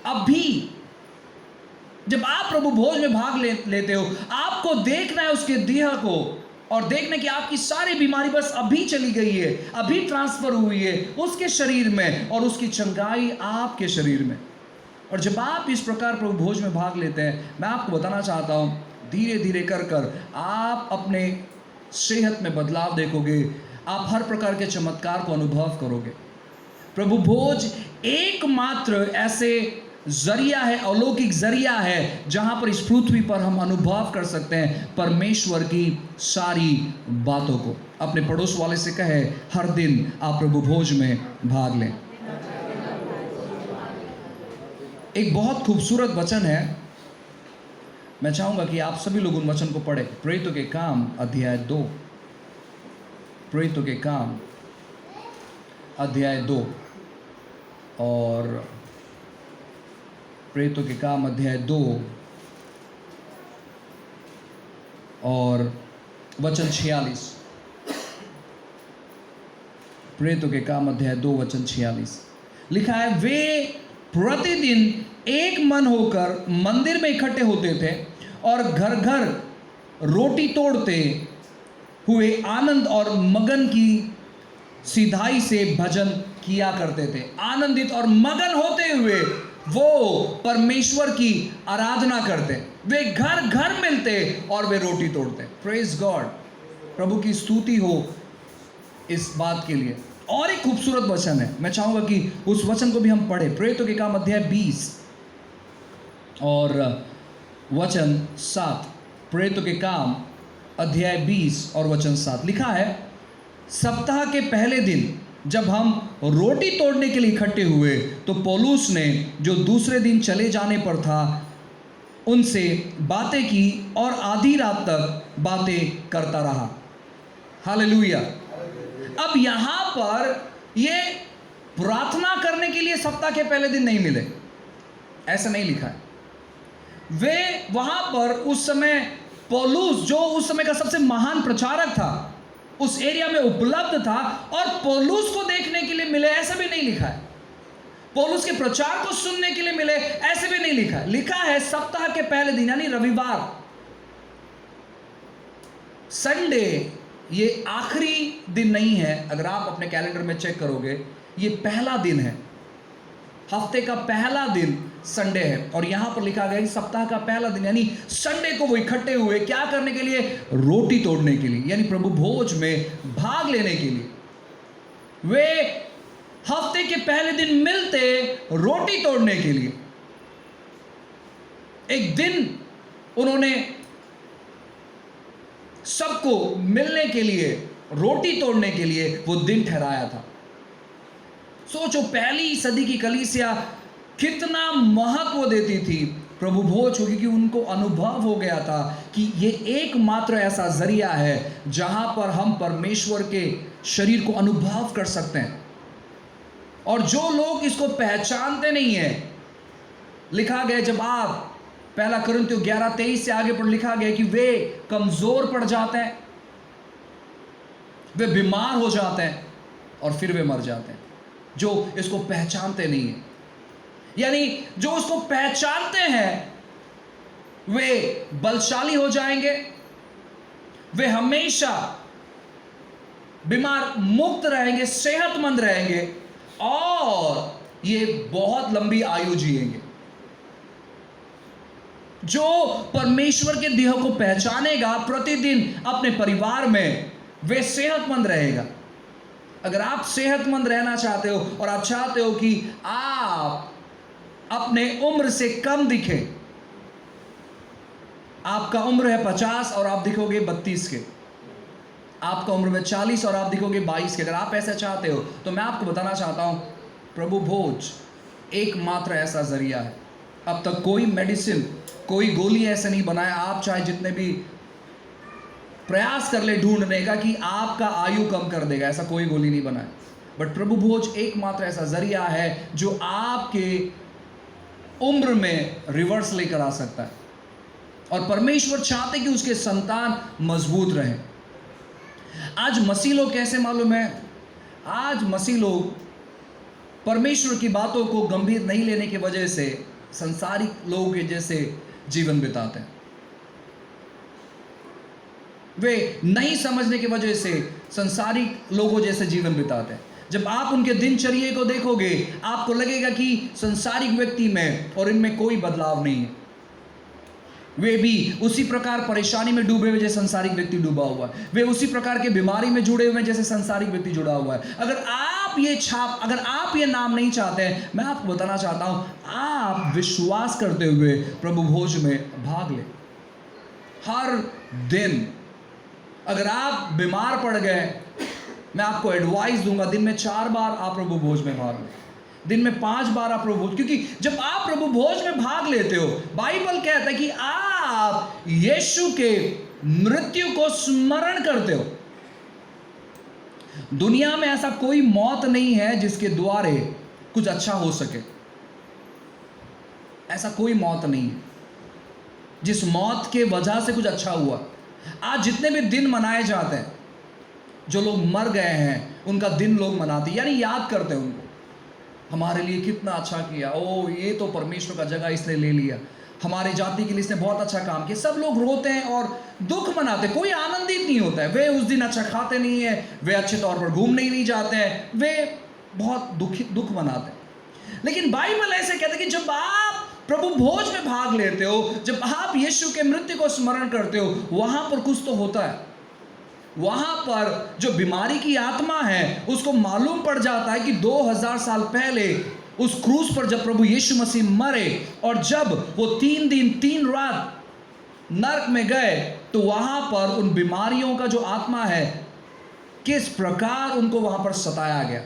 अभी जब आप प्रभु भोज में भाग लेते हो, आपको देखना है उसके देह को और देखना कि आपकी सारी बीमारी बस अभी चली गई है, अभी ट्रांसफर हुई है उसके शरीर में, और उसकी चंगाई आपके शरीर में। और जब आप इस प्रकार प्रभु भोज में भाग लेते हैं, मैं आपको बताना चाहता हूं, धीरे धीरे कर आप अपने सेहत में बदलाव देखोगे, आप हर प्रकार के चमत्कार को अनुभव करोगे। प्रभु भोज एकमात्र ऐसे जरिया है, अलौकिक जरिया है, जहां पर इस पृथ्वी पर हम अनुभव कर सकते हैं परमेश्वर की सारी बातों को। अपने पड़ोस वाले से कहे, हर दिन आप प्रभु भोज में भाग लें। एक बहुत खूबसूरत वचन है, मैं चाहूंगा कि आप सभी लोग उन वचन को पढ़ें। प्रेरितों के काम अध्याय 2, प्रेरितों के काम अध्याय 2 और प्रेरितों के काम अध्याय 2 और वचन 46। प्रेरितों के काम अध्याय 2 वचन 46 लिखा है, वे प्रतिदिन एक मन होकर मंदिर में इकट्ठे होते थे और घर घर रोटी तोड़ते हुए आनंद और मगन की सिधाई से भजन किया करते थे। आनंदित और मगन होते हुए वो परमेश्वर की आराधना करते, वे घर घर मिलते और वे रोटी तोड़ते। प्रेज गॉड, प्रभु की स्तुति हो इस बात के लिए। और एक खूबसूरत वचन है, मैं चाहूंगा कि उस वचन को भी हम पढ़े। प्रेरितों के काम अध्याय 20 और वचन 7। प्रेरितों के काम अध्याय 20 और वचन 7 लिखा है, सप्ताह के पहले दिन जब हम रोटी तोड़ने के लिए इकट्ठे हुए तो पौलुस ने, जो दूसरे दिन चले जाने पर था, उनसे बातें की और आधी रात तक बातें करता रहा। हालेलुया। अब यहाँ पर ये प्रार्थना करने के लिए सप्ताह के पहले दिन नहीं मिले, ऐसा नहीं लिखा है। वे वहां पर उस समय पौलुस, जो उस समय का सबसे महान प्रचारक था, उस एरिया में उपलब्ध था और पौलुस को देखने के लिए मिले, ऐसा भी नहीं लिखा है। पौलुस के प्रचार को सुनने के लिए मिले, ऐसे भी नहीं लिखा है। लिखा है सप्ताह के पहले दिन, यानी रविवार, संडे। ये आखिरी दिन नहीं है। अगर आप अपने कैलेंडर में चेक करोगे, ये पहला दिन है, हफ्ते का पहला दिन संडे है। और यहां पर लिखा गया कि सप्ताह का पहला दिन, यानी संडे को वो इकट्ठे हुए क्या करने के लिए? रोटी तोड़ने के लिए, यानी प्रभु भोज में भाग लेने के लिए। वे हफ्ते के पहले दिन मिलते रोटी तोड़ने के लिए। एक दिन उन्होंने सबको मिलने के लिए, रोटी तोड़ने के लिए वो दिन ठहराया था। सोचो, पहली सदी की कलीसिया कितना महत्व देती थी प्रभु भोज को, क्योंकि उनको अनुभव हो गया था कि ये एकमात्र ऐसा जरिया है जहां पर हम परमेश्वर के शरीर को अनुभव कर सकते हैं। और जो लोग इसको पहचानते नहीं है, लिखा गया, जब आप पहला कुरिन्थियों 11:23 से आगे पर लिखा गया कि वे कमजोर पड़ जाते हैं, वे बीमार हो जाते हैं और फिर वे मर जाते हैं, जो इसको पहचानते नहीं है। यानी जो उसको पहचानते हैं वे बलशाली हो जाएंगे, वे हमेशा बीमार मुक्त रहेंगे, सेहतमंद रहेंगे और ये बहुत लंबी आयु जिएंगे। जो परमेश्वर के देह को पहचानेगा प्रतिदिन अपने परिवार में, वे सेहतमंद रहेगा। अगर आप सेहतमंद रहना चाहते हो और आप चाहते हो कि आप अपने उम्र से कम दिखे, आपका उम्र है 50 और आप दिखोगे 32 के, आपका उम्र में 40 और आप दिखोगे 22 के, अगर आप ऐसा चाहते हो तो मैं आपको बताना चाहता हूं, प्रभु भोज एकमात्र ऐसा जरिया है। अब तक कोई मेडिसिन, कोई गोली ऐसे नहीं बनाया, आप चाहे जितने भी प्रयास कर ले ढूंढने का कि आपका आयु कम कर देगा, ऐसा कोई गोली नहीं बनाया। बट प्रभु भोज एकमात्र ऐसा जरिया है जो आपके उम्र में रिवर्स लेकर आ सकता है। और परमेश्वर चाहते कि उसके संतान मजबूत रहे। आज मसीह लोग कैसे मालूम है? आज मसीह लोग परमेश्वर की बातों को गंभीर नहीं लेने की वजह से संसारिक लोगों के जैसे जीवन बिताते हैं। वे नहीं समझने की वजह से संसारिक लोगों जैसे जीवन बिताते हैं। जब आप उनके दिनचर्या को देखोगे, आपको लगेगा कि संसारिक व्यक्ति में और इनमें कोई बदलाव नहीं है। वे भी उसी प्रकार परेशानी में डूबे हुए जैसे संसारिक व्यक्ति डूबा हुआ है। वे उसी प्रकार के बीमारी में जुड़े हुए जैसे संसारिक व्यक्ति जुड़ा हुआ है। अगर आप ये नाम नहीं चाहते हैं, मैं आपको बताना चाहता हूं, आप विश्वास करते हुए प्रभु भोज में भाग ले। हर दिन अगर आप बीमार पड़ गए, मैं आपको एडवाइस दूंगा, दिन में 4 बार आप प्रभु भोज में भाग लें, दिन में 5 बार आप प्रभु भोज, क्योंकि जब आप प्रभु भोज में भाग लेते हो, बाइबल कहता है कि आप यीशु के मृत्यु को स्मरण करते हो। दुनिया में ऐसा कोई मौत नहीं है जिसके द्वारे कुछ अच्छा हो सके। ऐसा कोई मौत नहीं है जिस मौत के वजह से कुछ अच्छा हुआ। आज जितने भी दिन मनाए जाते हैं, जो लोग मर गए हैं उनका दिन लोग मनाते, यानी याद करते हैं उनको, हमारे लिए कितना अच्छा किया, ओ ये तो परमेश्वर का जगह इसने ले लिया, हमारी जाति के लिए इसने बहुत अच्छा काम किया। सब लोग रोते हैं और दुख मनाते, कोई आनंदित नहीं होता है। वे उस दिन अच्छा खाते नहीं है, वे अच्छे तौर पर घूमने नहीं जाते हैं, वे बहुत दुख मनाते हैं। लेकिन बाइबल ऐसे कहते हैं कि जब आप प्रभु भोज में भाग लेते हो, जब आप यीशु के मृत्यु को स्मरण करते हो, वहां पर कुछ तो होता है। वहां पर जो बीमारी की आत्मा है उसको मालूम पड़ जाता है कि 2000 साल पहले उस क्रूस पर जब प्रभु यीशु मसीह मरे और जब वो 3 दिन 3 रात नरक में गए, तो वहां पर उन बीमारियों का जो आत्मा है, किस प्रकार उनको वहां पर सताया गया,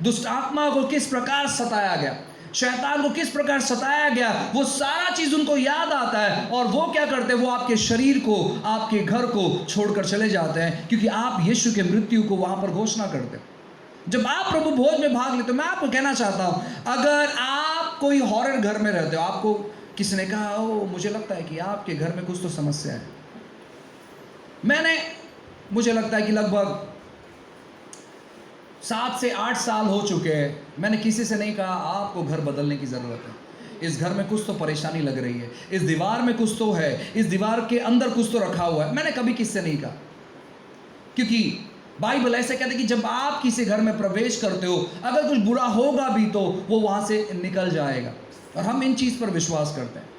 दुष्ट आत्मा को किस प्रकार सताया गया, शैतान को किस प्रकार सताया गया, वो सारा चीज उनको याद आता है। और वो क्या करते हैं? वो आपके शरीर को, आपके घर को छोड़कर चले जाते हैं, क्योंकि आप यीशु के मृत्यु को वहां पर घोषणा करते हैं। जब आप प्रभु भोज में भाग लेते हो, मैं आपको कहना चाहता हूं, अगर आप कोई हॉरर घर में रहते हो, आपको किसी ने कहा ओ मुझे लगता है कि आपके घर में कुछ तो समस्या है, मुझे लगता है कि लगभग 7 से 8 साल हो चुके हैं, मैंने किसी से नहीं कहा आपको घर बदलने की ज़रूरत है, इस घर में कुछ तो परेशानी लग रही है, इस दीवार में कुछ तो है, इस दीवार के अंदर कुछ तो रखा हुआ है। मैंने कभी किससे नहीं कहा, क्योंकि बाइबल ऐसे कहते हैं कि जब आप किसी घर में प्रवेश करते हो, अगर कुछ बुरा होगा भी तो वो वहां से निकल जाएगा, और हम इन चीज़ पर विश्वास करते हैं।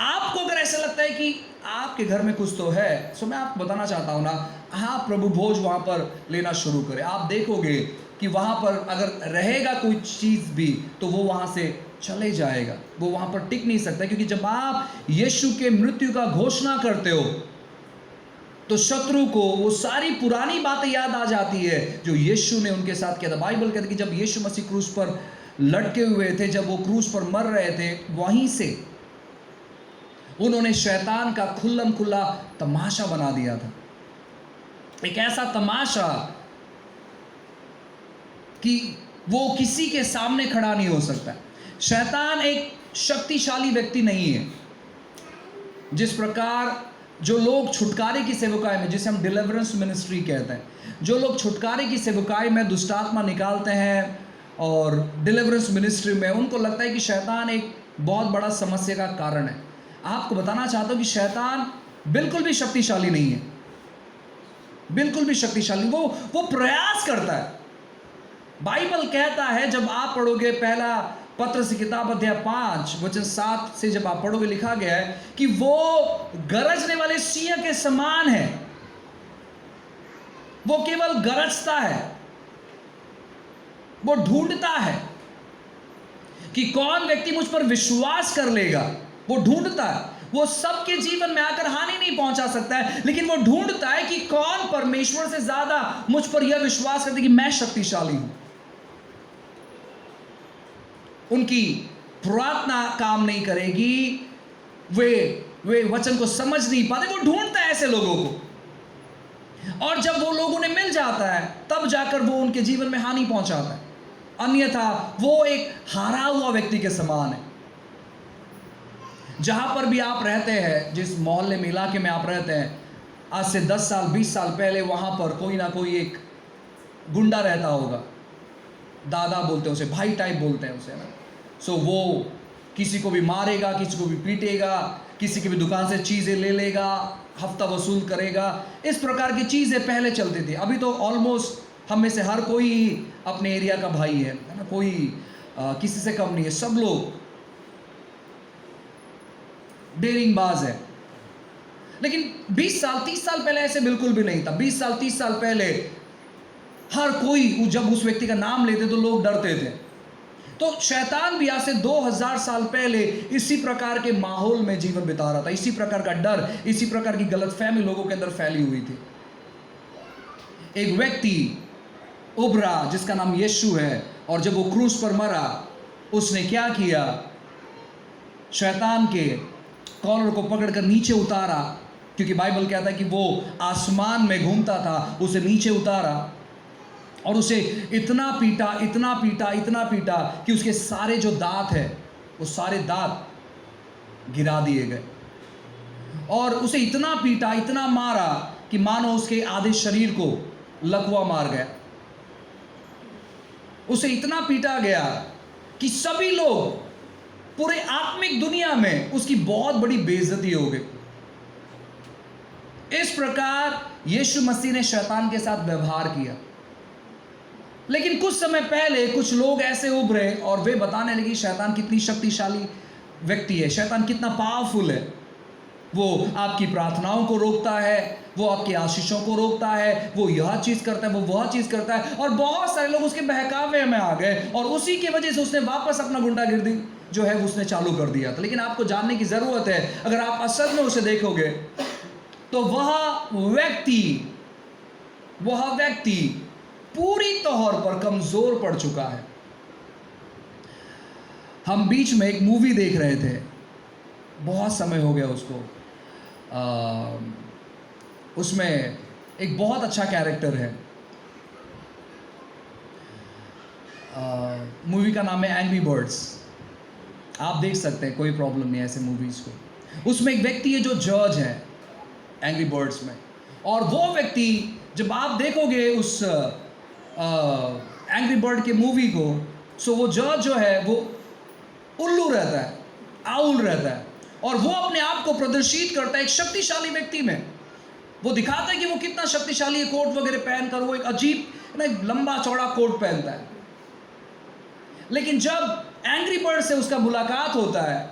आपको अगर ऐसा लगता है कि आपके घर में कुछ तो है, तो मैं आपको बताना चाहता हूं ना, आप प्रभु भोज वहां पर लेना शुरू करें। आप देखोगे कि वहां पर अगर रहेगा कोई चीज़ भी तो वो वहां से चले जाएगा, वो वहां पर टिक नहीं सकता, क्योंकि जब आप यीशु के मृत्यु का घोषणा करते हो तो शत्रु को वो सारी पुरानी बातें याद आ जाती है जो यीशु ने उनके साथ किया था। बाइबल कहती है कि जब यीशु मसीह क्रूस पर लटके हुए थे, जब वो क्रूस पर मर रहे थे, वहीं से उन्होंने शैतान का खुल्लम खुल्ला तमाशा बना दिया था। एक ऐसा तमाशा कि वो किसी के सामने खड़ा नहीं हो सकता। शैतान एक शक्तिशाली व्यक्ति नहीं है। जिस प्रकार जो लोग छुटकारे की सेवकाई में, जिसे हम डिलीवरेंस मिनिस्ट्री कहते हैं, जो लोग छुटकारे की सेवकाई में दुष्टात्मा निकालते हैं और डिलीवरेंस मिनिस्ट्री में, उनको लगता है कि शैतान एक बहुत बड़ा समस्या का कारण है। आपको बताना चाहता हूं कि शैतान बिल्कुल भी शक्तिशाली नहीं है, बिल्कुल भी शक्तिशाली। वो प्रयास करता है। बाइबल कहता है, जब आप पढ़ोगे पहला पत्र से किताब अध्याय 5 वचन 7 से जब आप पढ़ोगे, लिखा गया है कि वो गरजने वाले सिंह के समान है। वो केवल गरजता है, वो ढूंढता है कि कौन व्यक्ति मुझ पर विश्वास कर लेगा। वो ढूंढता है, वो सबके जीवन में आकर हानि नहीं पहुंचा सकता है, लेकिन वो ढूंढता है कि कौन परमेश्वर से ज्यादा मुझ पर यह विश्वास करते कि मैं शक्तिशाली हूं। उनकी प्रार्थना काम नहीं करेगी, वे वचन को समझ नहीं पाते। वो ढूंढता है ऐसे लोगों को, और जब वो लोग उन्हें मिल जाता है तब जाकर वो उनके जीवन में हानि पहुंचाता है। अन्यथा वो एक हारा हुआ व्यक्ति के समान है। जहां पर भी आप रहते हैं, जिस मोहल्ले में, इलाके में आप रहते हैं, आज से 10 साल 20 साल पहले वहां पर कोई ना कोई एक गुंडा रहता होगा। दादा बोलते हैं उसे, भाई टाइप बोलते हैं उसे ना। सो वो किसी को भी मारेगा, किसी को भी पीटेगा, किसी की भी दुकान से चीज़ें ले लेगा, हफ्ता वसूल करेगा। इस प्रकार की चीज़ें पहले चलती थी। अभी तो ऑलमोस्ट हम में से हर कोई अपने एरिया का भाई है ना, कोई किसी से कम नहीं है। सब लोग डेरिंगबाज है। लेकिन 20 साल 30 साल पहले ऐसे बिल्कुल भी नहीं था। 20 साल 30 साल पहले हर कोई जब उस व्यक्ति का नाम लेते तो लोग डरते थे। तो शैतान भी आज से 2000 साल पहले इसी प्रकार के माहौल में जीवन बिता रहा था। इसी प्रकार का डर, इसी प्रकार की गलतफहमी लोगों के अंदर फैली हुई थी। एक व्यक्ति उभरा जिसका नाम यीशु है, और जब वो क्रूस पर मरा, उसने क्या किया? शैतान के कॉलर को पकड़कर नीचे उतारा, क्योंकि बाइबल कहता है कि वो आसमान में घूमता था। उसे नीचे उतारा और उसे इतना पीटा, इतना पीटा, इतना पीटा कि उसके सारे जो दांत हैं, वो सारे दांत गिरा दिए गए। और उसे इतना पीटा, इतना मारा कि मानो उसके आधे शरीर को लकवा मार गया। उसे इतना पीटा गया कि सभी लोग, पूरे आत्मिक दुनिया में उसकी बहुत बड़ी बेइज्जती हो गई। इस प्रकार यीशु मसीह ने शैतान के साथ व्यवहार किया। लेकिन कुछ समय पहले कुछ लोग ऐसे उभरे और वे बताने लगे शैतान कितनी शक्तिशाली व्यक्ति है, शैतान कितना पावरफुल है। वो आपकी प्रार्थनाओं को रोकता है, वो आपकी आशीषों को रोकता है, वो यह चीज़ करता है, वो वह चीज़ करता है। और बहुत सारे लोग उसके बहकावे में आ गए और उसी की वजह से उसने वापस अपना गुंडागिर्दी जो है उसने चालू कर दिया था। लेकिन आपको जानने की ज़रूरत है, अगर आप असल में उसे देखोगे तो वह व्यक्ति पूरी तौर पर कमज़ोर पड़ चुका है। हम बीच में एक मूवी देख रहे थे, बहुत समय हो गया उसको। उसमें एक बहुत अच्छा कैरेक्टर है। मूवी का नाम है एंग्री बर्ड्स। आप देख सकते हैं, कोई प्रॉब्लम नहीं है ऐसे मूवीज़ को। उसमें एक व्यक्ति है जो जज है एंग्री बर्ड्स में, और वो व्यक्ति जब आप देखोगे उस एंग्री बर्ड के मूवी को, सो वो जज जो है वो उल्लू रहता है, आउल रहता है, और वो अपने आप को प्रदर्शित करता है एक शक्तिशाली व्यक्ति में। वो दिखाता है कि वो कितना शक्तिशाली है, कोट वगैरह पहनकर वो एक अजीब ना लंबा चौड़ा कोट पहनता है। लेकिन जब एंग्री बर्ड से उसका मुलाकात होता है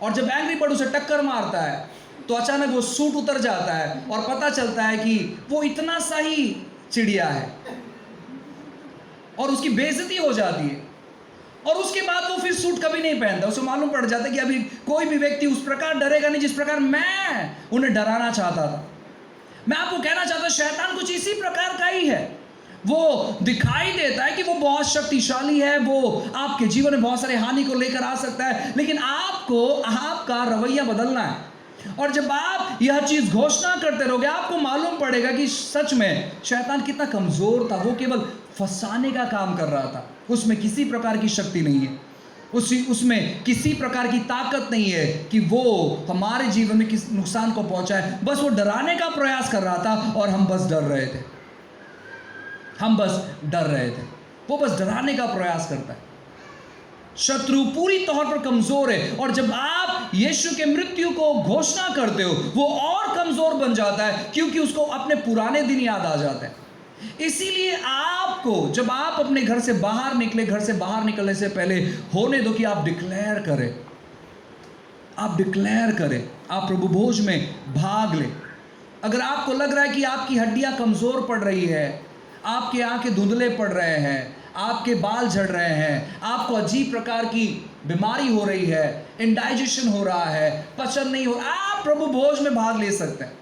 और जब एंग्री बर्ड उसे टक्कर मारता है तो अचानक वो सूट उतर जाता है और पता चलता है कि वो इतना सा ही चिड़िया है, और उसकी बेइज्जती हो जाती है। और उसके बाद वो फिर सूट कभी नहीं पहनता। उसे मालूम पड़ जाता है कि अभी कोई भी व्यक्ति उस प्रकार डरेगा नहीं जिस प्रकार मैं उन्हें डराना चाहता था। मैं आपको कहना चाहता हूं, शैतान कुछ इसी प्रकार का ही है। वो दिखाई देता है कि वो बहुत शक्तिशाली है, वो आपके जीवन में बहुत सारे हानि को लेकर आ सकता है, लेकिन आपको आपका रवैया बदलना है। और जब आप यह चीज घोषणा करते रहोगे, आपको मालूम पड़ेगा कि सच में शैतान कितना कमजोर था। वो केवल फंसाने का काम कर रहा था, उसमें किसी प्रकार की शक्ति नहीं है, उसमें किसी प्रकार की ताकत नहीं है कि वो हमारे जीवन में किस नुकसान को पहुंचाए। बस वो डराने का प्रयास कर रहा था और हम बस डर रहे थे, हम बस डर रहे थे। वो बस डराने का प्रयास करता है। शत्रु पूरी तौर पर कमजोर है, और जब आप यीशु के मृत्यु को घोषणा करते हो वो और कमजोर बन जाता है, क्योंकि उसको अपने पुराने दिन याद आ जाते हैं। इसीलिए आपको जब आप अपने घर से बाहर निकले, घर से बाहर निकलने से पहले होने दो कि आप डिक्लेयर करें, आप डिक्लेयर करें, आप प्रभु भोज में भाग लें। अगर आपको लग रहा है कि आपकी हड्डियां कमजोर पड़ रही है, आपके आंखें धुंधले पड़ रहे हैं, आपके बाल झड़ रहे हैं, आपको अजीब प्रकार की बीमारी हो रही है, इंडाइजेशन हो रहा है, पचन नहीं हो रहा, आप प्रभु भोज में भाग ले सकते हैं।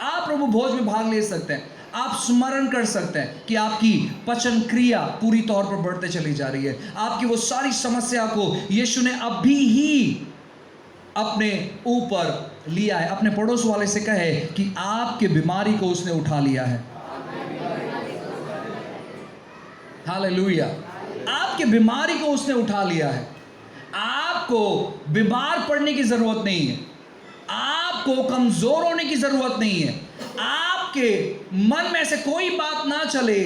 आप प्रभु भोज में भाग ले सकते हैं। आप स्मरण कर सकते हैं कि आपकी पचन क्रिया पूरी तौर पर बढ़ते चली जा रही है। आपकी वो सारी समस्या को यीशु ने अभी ही अपने ऊपर लिया है। अपने पड़ोस वाले से कहे कि आपके बीमारी को उसने उठा लिया है। हालेलुया। आपके बीमारी को उसने उठा लिया है। आपको बीमार पड़ने की जरूरत नहीं है, आपको कमजोर होने की जरूरत नहीं है। आपके मन में से कोई बात ना चले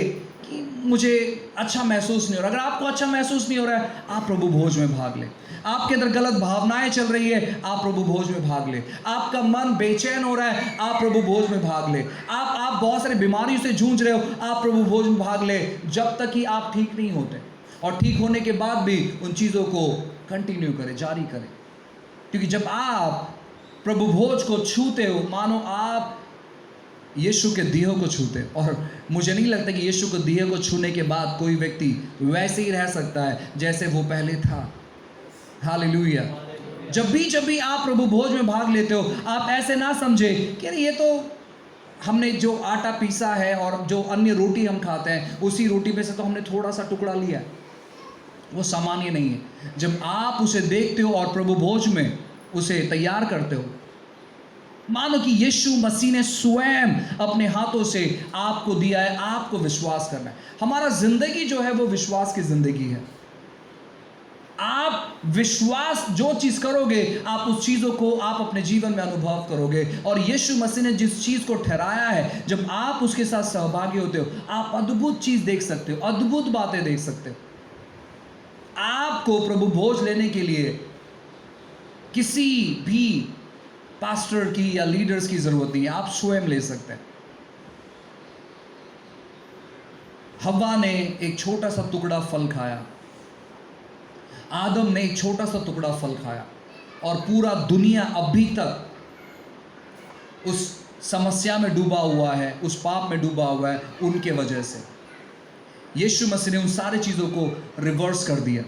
कि मुझे अच्छा महसूस नहीं हो रहा। अगर आपको अच्छा महसूस नहीं हो रहा है, आप प्रभु भोज में भाग ले। आपके अंदर गलत भावनाएं चल रही है, आप प्रभु भोज में भाग ले। आपका मन बेचैन हो रहा है, आप प्रभु भोज में भाग ले। आप बहुत सारी बीमारियों से जूझ रहे हो, आप प्रभु भोज में भाग ले, जब तक कि आप ठीक नहीं होते। और ठीक होने के बाद भी उन चीज़ों को कंटिन्यू करें, जारी करें। क्योंकि जब आप प्रभु भोज को छूते हो, मानो आप यीशु के देह को छूते। और मुझे नहीं लगता कि यीशु के देह को छूने के बाद कोई व्यक्ति वैसे ही रह सकता है जैसे वो पहले था। हालेलुया। जब भी आप प्रभु भोज में भाग लेते हो, आप ऐसे ना समझे कि ये तो हमने जो आटा पीसा है और जो अन्य रोटी हम खाते हैं उसी रोटी में से तो हमने थोड़ा सा टुकड़ा लिया है। वो सामान्य नहीं है। जब आप उसे देखते हो और प्रभु भोज में उसे तैयार करते हो, मानो कि यीशु मसीह ने स्वयं अपने हाथों से आपको दिया है। आपको विश्वास करना है। हमारा जिंदगी जो है वो विश्वास की जिंदगी है। आप विश्वास जो चीज करोगे, आप उस चीजों को आप अपने जीवन में अनुभव करोगे। और यीशु मसीह ने जिस चीज को ठहराया है, जब आप उसके साथ सहभागी होते हो, आप अद्भुत चीज देख सकते हो, अद्भुत बातें देख सकते हो। आपको प्रभु भोज लेने के लिए किसी भी पास्टर की या लीडर्स की जरूरत नहीं है, आप स्वयं ले सकते हैं। हव्वा ने एक छोटा सा टुकड़ा फल खाया, आदम ने एक छोटा सा टुकड़ा फल खाया, और पूरा दुनिया अभी तक उस समस्या में डूबा हुआ है, उस पाप में डूबा हुआ है उनके वजह से। यीशु मसीह ने उन सारी चीजों को रिवर्स कर दिया।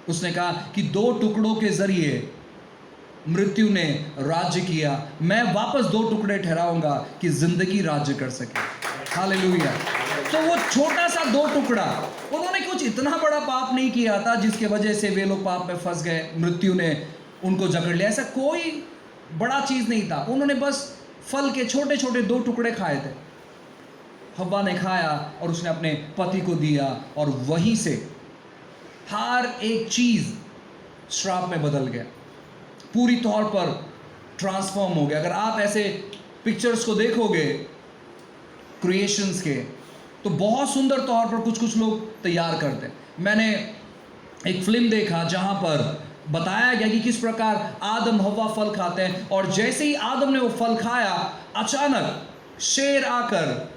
उसने कहा कि 2 टुकड़ों के जरिए मृत्यु ने राज्य किया, मैं वापस 2 टुकड़े ठहराऊंगा कि जिंदगी राज्य कर सके। हालेलुया। तो वो छोटा सा 2 टुकड़ा, उन्होंने कुछ इतना बड़ा पाप नहीं किया था जिसके वजह से वे लोग पाप में फंस गए, मृत्यु ने उनको जकड़ लिया। ऐसा कोई बड़ा चीज नहीं था। उन्होंने बस फल के छोटे छोटे 2 टुकड़े खाए थे। हव्वा ने खाया और उसने अपने पति को दिया, और वहीं से हर एक चीज श्राप में बदल गया, पूरी तौर पर ट्रांसफॉर्म हो गया। अगर आप ऐसे पिक्चर्स को देखोगे क्रिएशंस के, तो बहुत सुंदर तौर पर कुछ कुछ लोग तैयार करते हैं। मैंने एक फिल्म देखा जहां पर बताया गया कि किस प्रकार आदम हव्वा फल खाते हैं, और जैसे ही आदम ने वो फल खाया, अचानक शेर आकर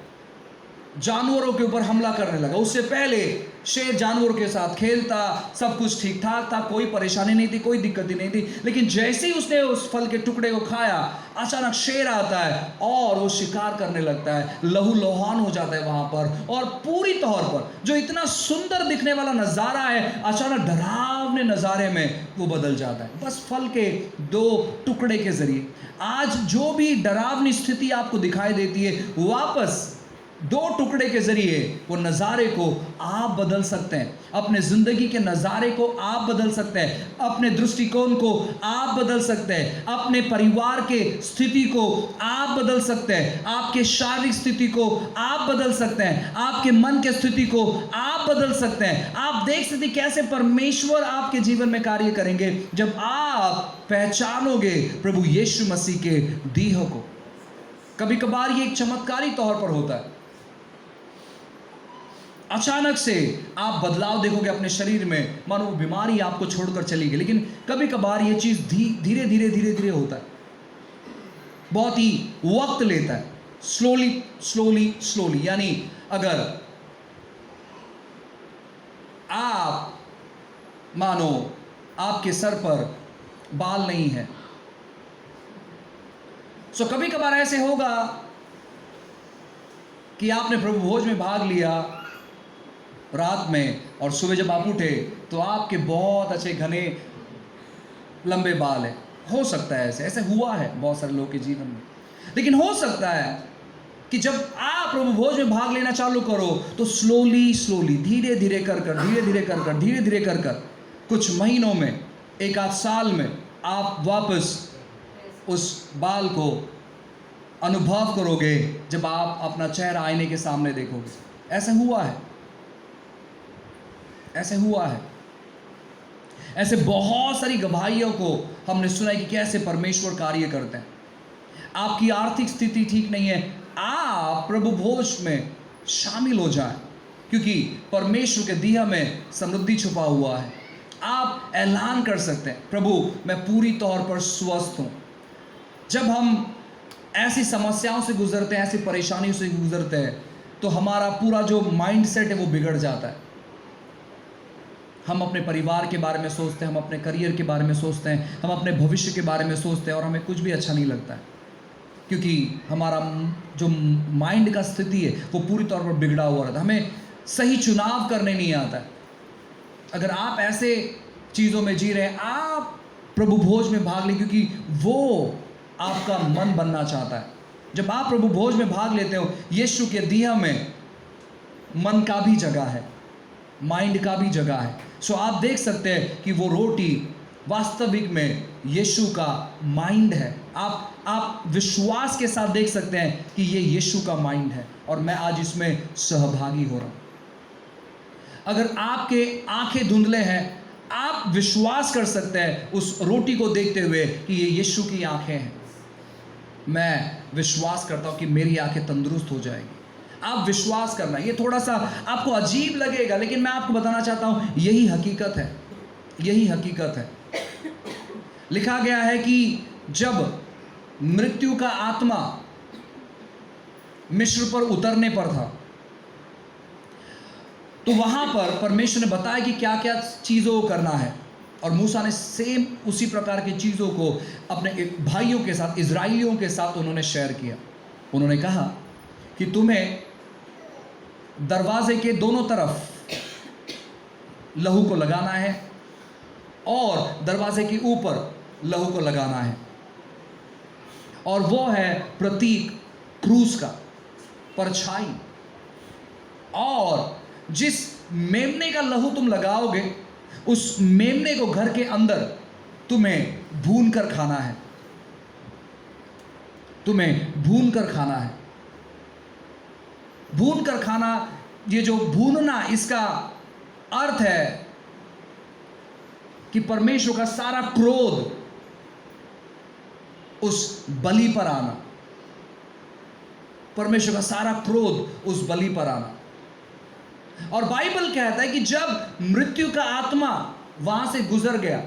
जानवरों के ऊपर हमला करने लगा। उससे पहले शेर जानवरों के साथ खेलता, सब कुछ ठीक ठाक था, कोई परेशानी नहीं थी, कोई दिक्कत ही नहीं थी। लेकिन जैसे ही उसने उस फल के टुकड़े को खाया, अचानक शेर आता है और वो शिकार करने लगता है, लहू लुहान हो जाता है वहां पर, और पूरी तौर पर जो इतना सुंदर दिखने वाला नजारा है, अचानक डरावने नजारे में वो बदल जाता है, बस फल के 2 टुकड़े के जरिए। आज जो भी डरावनी स्थिति आपको दिखाई देती है, वापस 2 टुकड़े के जरिए वो नज़ारे को आप बदल सकते हैं। अपने ज़िंदगी के नज़ारे को आप बदल सकते हैं, अपने दृष्टिकोण को आप बदल सकते हैं, अपने परिवार के स्थिति को आप बदल सकते हैं, आपके शारीरिक स्थिति को आप बदल सकते हैं, आपके मन के स्थिति को आप बदल सकते हैं। आप देख सकते हैं कैसे परमेश्वर आपके जीवन में कार्य करेंगे जब आप पहचानोगे प्रभु यीशु मसीह के दीह को। कभी कभार ये एक चमत्कारी तौर पर होता है, अचानक से आप बदलाव देखोगे अपने शरीर में, मानो वो बीमारी आपको छोड़कर चली गई। लेकिन कभी कभार ये चीज धीरे धीरे होता है, बहुत ही वक्त लेता है, स्लोली। यानी अगर आप मानो आपके सर पर बाल नहीं है, सो कभी कभार ऐसे होगा कि आपने प्रभु भोज में भाग लिया रात में, और सुबह जब आप उठे तो आपके बहुत अच्छे घने लंबे बाल हैं। हो सकता है ऐसे हुआ है बहुत सारे लोगों के जीवन में। लेकिन हो सकता है कि जब आप प्रभु भोज में भाग लेना चालू करो तो स्लोली धीरे धीरे कर कुछ महीनों में, 1 आध साल में आप वापस उस बाल को अनुभव करोगे जब आप अपना चेहरा आईने के सामने देखोगे। ऐसे हुआ है। ऐसे बहुत सारी गवाहियों को हमने सुना है कि कैसे परमेश्वर कार्य करते हैं। आपकी आर्थिक स्थिति ठीक नहीं है, आप प्रभु भोज में शामिल हो जाएं, क्योंकि परमेश्वर के दिया में समृद्धि छुपा हुआ है। आप ऐलान कर सकते हैं, प्रभु मैं पूरी तौर पर स्वस्थ हूं। जब हम ऐसी समस्याओं से गुजरते हैं, ऐसी परेशानियों से गुजरते हैं, तो हमारा पूरा जो माइंड सेट है वो बिगड़ जाता है। हम अपने परिवार के बारे में सोचते हैं, हम अपने करियर के बारे में सोचते हैं, हम अपने भविष्य के बारे में सोचते हैं, और हमें कुछ भी अच्छा नहीं लगता है, क्योंकि हमारा जो माइंड का स्थिति है वो पूरी तौर पर बिगड़ा हुआ रहता है। हमें सही चुनाव करने नहीं आता है। अगर आप ऐसे चीज़ों में जी रहे हैं, आप प्रभु भोज में भाग लें, क्योंकि वो आपका मन बनना चाहता है। जब आप प्रभु भोज में भाग लेते हो, यीशु के दिया में मन का भी जगह है, माइंड का भी जगह है। सो आप देख सकते हैं कि वो रोटी वास्तविक में यीशु का माइंड है। आप विश्वास के साथ देख सकते हैं कि ये यीशु का माइंड है और मैं आज इसमें सहभागी हो रहा हूं। अगर आपके आंखें धुंधले हैं, आप विश्वास कर सकते हैं उस रोटी को देखते हुए कि ये यीशु की आंखें हैं। मैं विश्वास करता हूं कि मेरी आंखें तंदुरुस्त हो जाएगी। आप विश्वास करना, ये थोड़ा सा आपको अजीब लगेगा, लेकिन मैं आपको बताना चाहता हूं यही हकीकत है, यही हकीकत है। लिखा गया है कि जब मृत्यु का आत्मा मिस्र पर उतरने पर था, तो वहां पर परमेश्वर ने बताया कि क्या क्या चीजों को करना है, और मूसा ने सेम उसी प्रकार की चीजों को अपने भाइयों के साथ, इजराइलियों के साथ उन्होंने शेयर किया। उन्होंने कहा कि तुम्हें दरवाजे के दोनों तरफ लहू को लगाना है और दरवाजे के ऊपर लहू को लगाना है, और वो है प्रतीक क्रूस का, परछाई। और जिस मेमने का लहू तुम लगाओगे, उस मेमने को घर के अंदर तुम्हें भून कर खाना है, तुम्हें भून कर खाना है। भून कर खाना, ये जो भूनना, इसका अर्थ है कि परमेश्वर का सारा क्रोध उस बलि पर आना, परमेश्वर का सारा क्रोध उस बलि पर आना। और बाइबल कहता है कि जब मृत्यु का आत्मा वहां से गुजर गया,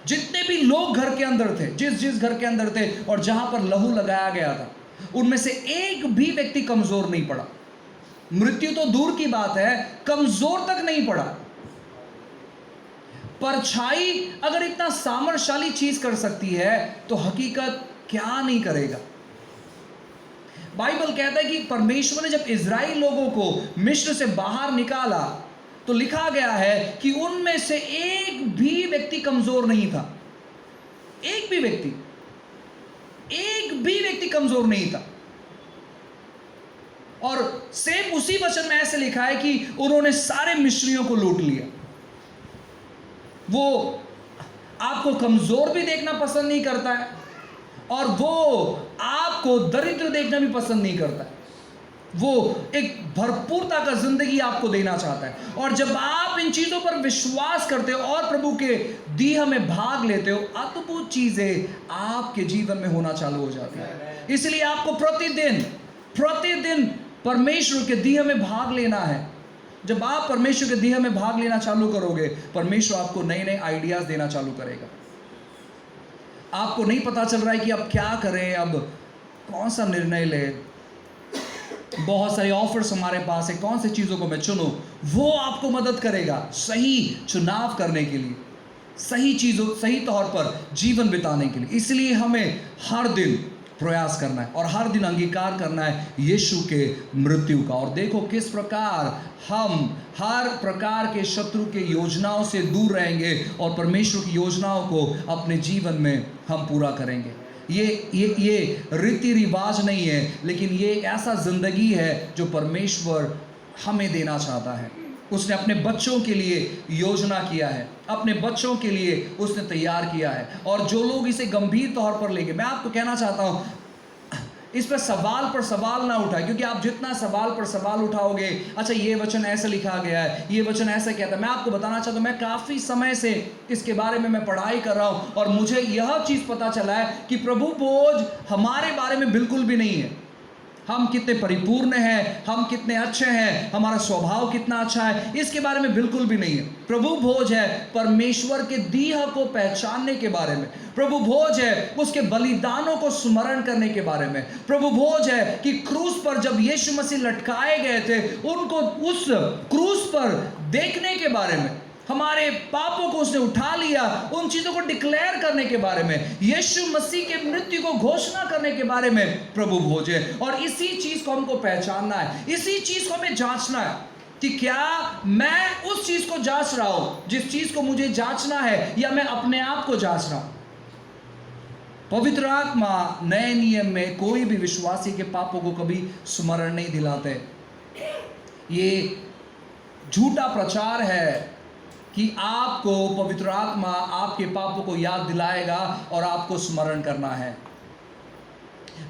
जितने भी लोग घर के अंदर थे, जिस घर के अंदर थे और जहां पर लहू लगाया गया था, उनमें से एक भी व्यक्ति कमजोर नहीं पड़ा। मृत्यु तो दूर की बात है, कमजोर तक नहीं पड़ा। परछाई अगर इतना सामर्थ्यशाली चीज कर सकती है तो हकीकत क्या नहीं करेगा। बाइबल कहता है कि परमेश्वर ने जब इजराइल लोगों को मिस्र से बाहर निकाला तो लिखा गया है कि उनमें से एक भी व्यक्ति कमजोर नहीं था। एक भी व्यक्ति कमजोर नहीं था। और सेम उसी वचन में ऐसे लिखा है कि उन्होंने सारे मिस्रियों को लूट लिया। वो आपको कमजोर भी देखना पसंद नहीं करता है और वो आपको दरिद्र देखना भी पसंद नहीं करता है। वो एक भरपूरता का जिंदगी आपको देना चाहता है। और जब आप इन चीजों पर विश्वास करते हो और प्रभु के दीह में भाग लेते हो, अद्भुत चीजें आपके जीवन में होना चालू हो जाती है। इसलिए आपको प्रतिदिन परमेश्वर के दीह में भाग लेना है। जब आप परमेश्वर के दीह में भाग लेना चालू करोगे, परमेश्वर आपको नए नए आइडियाज देना चालू करेगा। आपको नहीं पता चल रहा है कि अब क्या करें, अब कौन सा निर्णय ले, बहुत सारे ऑफर्स हमारे पास है, कौन सी चीज़ों को मैं चुनूं, वो आपको मदद करेगा सही चुनाव करने के लिए, सही तौर पर जीवन बिताने के लिए। इसलिए हमें हर दिन प्रयास करना है और हर दिन अंगीकार करना है यीशु के मृत्यु का। और देखो किस प्रकार हम हर प्रकार के शत्रु के योजनाओं से दूर रहेंगे और परमेश्वर की योजनाओं को अपने जीवन में हम पूरा करेंगे। ये रीति रिवाज नहीं है, लेकिन ये एक ऐसा जिंदगी है जो परमेश्वर हमें देना चाहता है। उसने अपने बच्चों के लिए योजना किया है, अपने बच्चों के लिए उसने तैयार किया है। और जो लोग इसे गंभीर तौर पर लेंगे, मैं आपको कहना चाहता हूँ इस पर सवाल ना उठाए, क्योंकि आप जितना सवाल पर सवाल उठाओगे, अच्छा ये वचन ऐसा लिखा गया है, ये वचन ऐसा कहता है। मैं आपको बताना चाहता हूँ, मैं काफ़ी समय से इसके बारे में मैं पढ़ाई कर रहा हूँ और मुझे यह चीज़ पता चला है कि प्रभु भोज हमारे बारे में बिल्कुल भी नहीं है। हम कितने परिपूर्ण हैं, हम कितने अच्छे हैं, हमारा स्वभाव कितना अच्छा है, इसके बारे में बिल्कुल भी नहीं है। प्रभु भोज है परमेश्वर के दीह को पहचानने के बारे में। प्रभु भोज है उसके बलिदानों को स्मरण करने के बारे में। प्रभु भोज है कि क्रूस पर जब यीशु मसीह लटकाए गए थे, उनको उस क्रूस पर देखने के बारे में, हमारे पापों को उसने उठा लिया, उन चीजों को डिक्लेयर करने के बारे में, यीशु मसीह के मृत्यु को घोषणा करने के बारे में प्रभु भोज है। और इसी चीज को हमको पहचानना है, इसी चीज को हमें जांचना है कि क्या मैं उस चीज को जांच रहा हूं जिस चीज को मुझे जांचना है, या मैं अपने आप को जांच रहा हूं। पवित्र आत्मा नए नियम में कोई भी विश्वासी के पापों को कभी स्मरण नहीं दिलाते। ये झूठा प्रचार है कि आपको पवित्र आत्मा आपके पापों को याद दिलाएगा और आपको स्मरण करना है।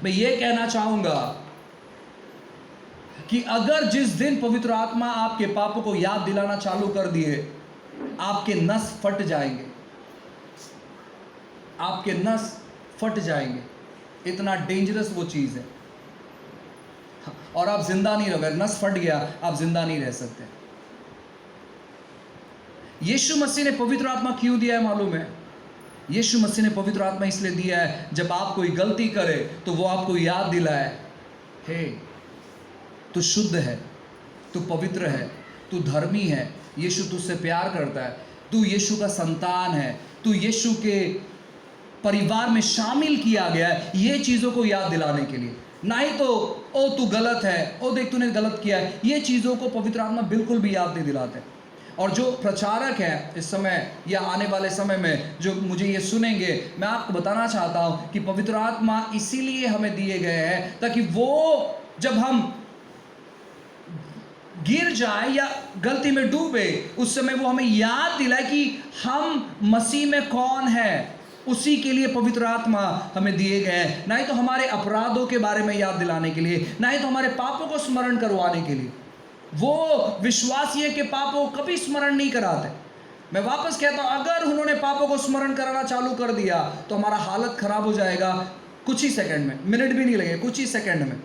मैं ये कहना चाहूंगा कि अगर जिस दिन पवित्र आत्मा आपके पापों को याद दिलाना चालू कर दिए, आपके नस फट जाएंगे, आपके नस फट जाएंगे। इतना डेंजरस वो चीज है। और आप जिंदा नहीं रहोगे। नस फट गया, आप जिंदा नहीं रह सकते। यीशु मसीह ने पवित्र आत्मा क्यों दिया है मालूम है? यीशु मसीह ने पवित्र आत्मा इसलिए दिया है, जब आप कोई गलती करे तो वो आपको याद दिलाए, हे तू शुद्ध है, तू पवित्र है, तू धर्मी है, यीशु तुझसे प्यार करता है, तू यीशु का संतान है, तू यीशु के परिवार में शामिल किया गया है। ये चीज़ों को याद दिलाने के लिए, ना ही तो ओ तू गलत है, ओ देख तूने गलत किया है। ये चीज़ों को पवित्र आत्मा बिल्कुल भी याद नहीं दिलाते। और जो प्रचारक हैं इस समय या आने वाले समय में जो मुझे ये सुनेंगे, मैं आपको बताना चाहता हूँ कि पवित्र आत्मा इसीलिए हमें दिए गए हैं ताकि वो जब हम गिर जाए या गलती में डूबे, उस समय वो हमें याद दिलाए कि हम मसीह में कौन है। उसी के लिए पवित्र आत्मा हमें दिए गए हैं, ना ही तो हमारे अपराधों के बारे में याद दिलाने के लिए, ना ही तो हमारे पापों को स्मरण करवाने के लिए। वो विश्वासी के पापों को कभी स्मरण नहीं कराते। मैं वापस कहता हूं, अगर उन्होंने पापों को स्मरण कराना चालू कर दिया तो हमारा हालत खराब हो जाएगा कुछ ही सेकंड में, मिनट भी नहीं लगेगा, कुछ ही सेकंड में।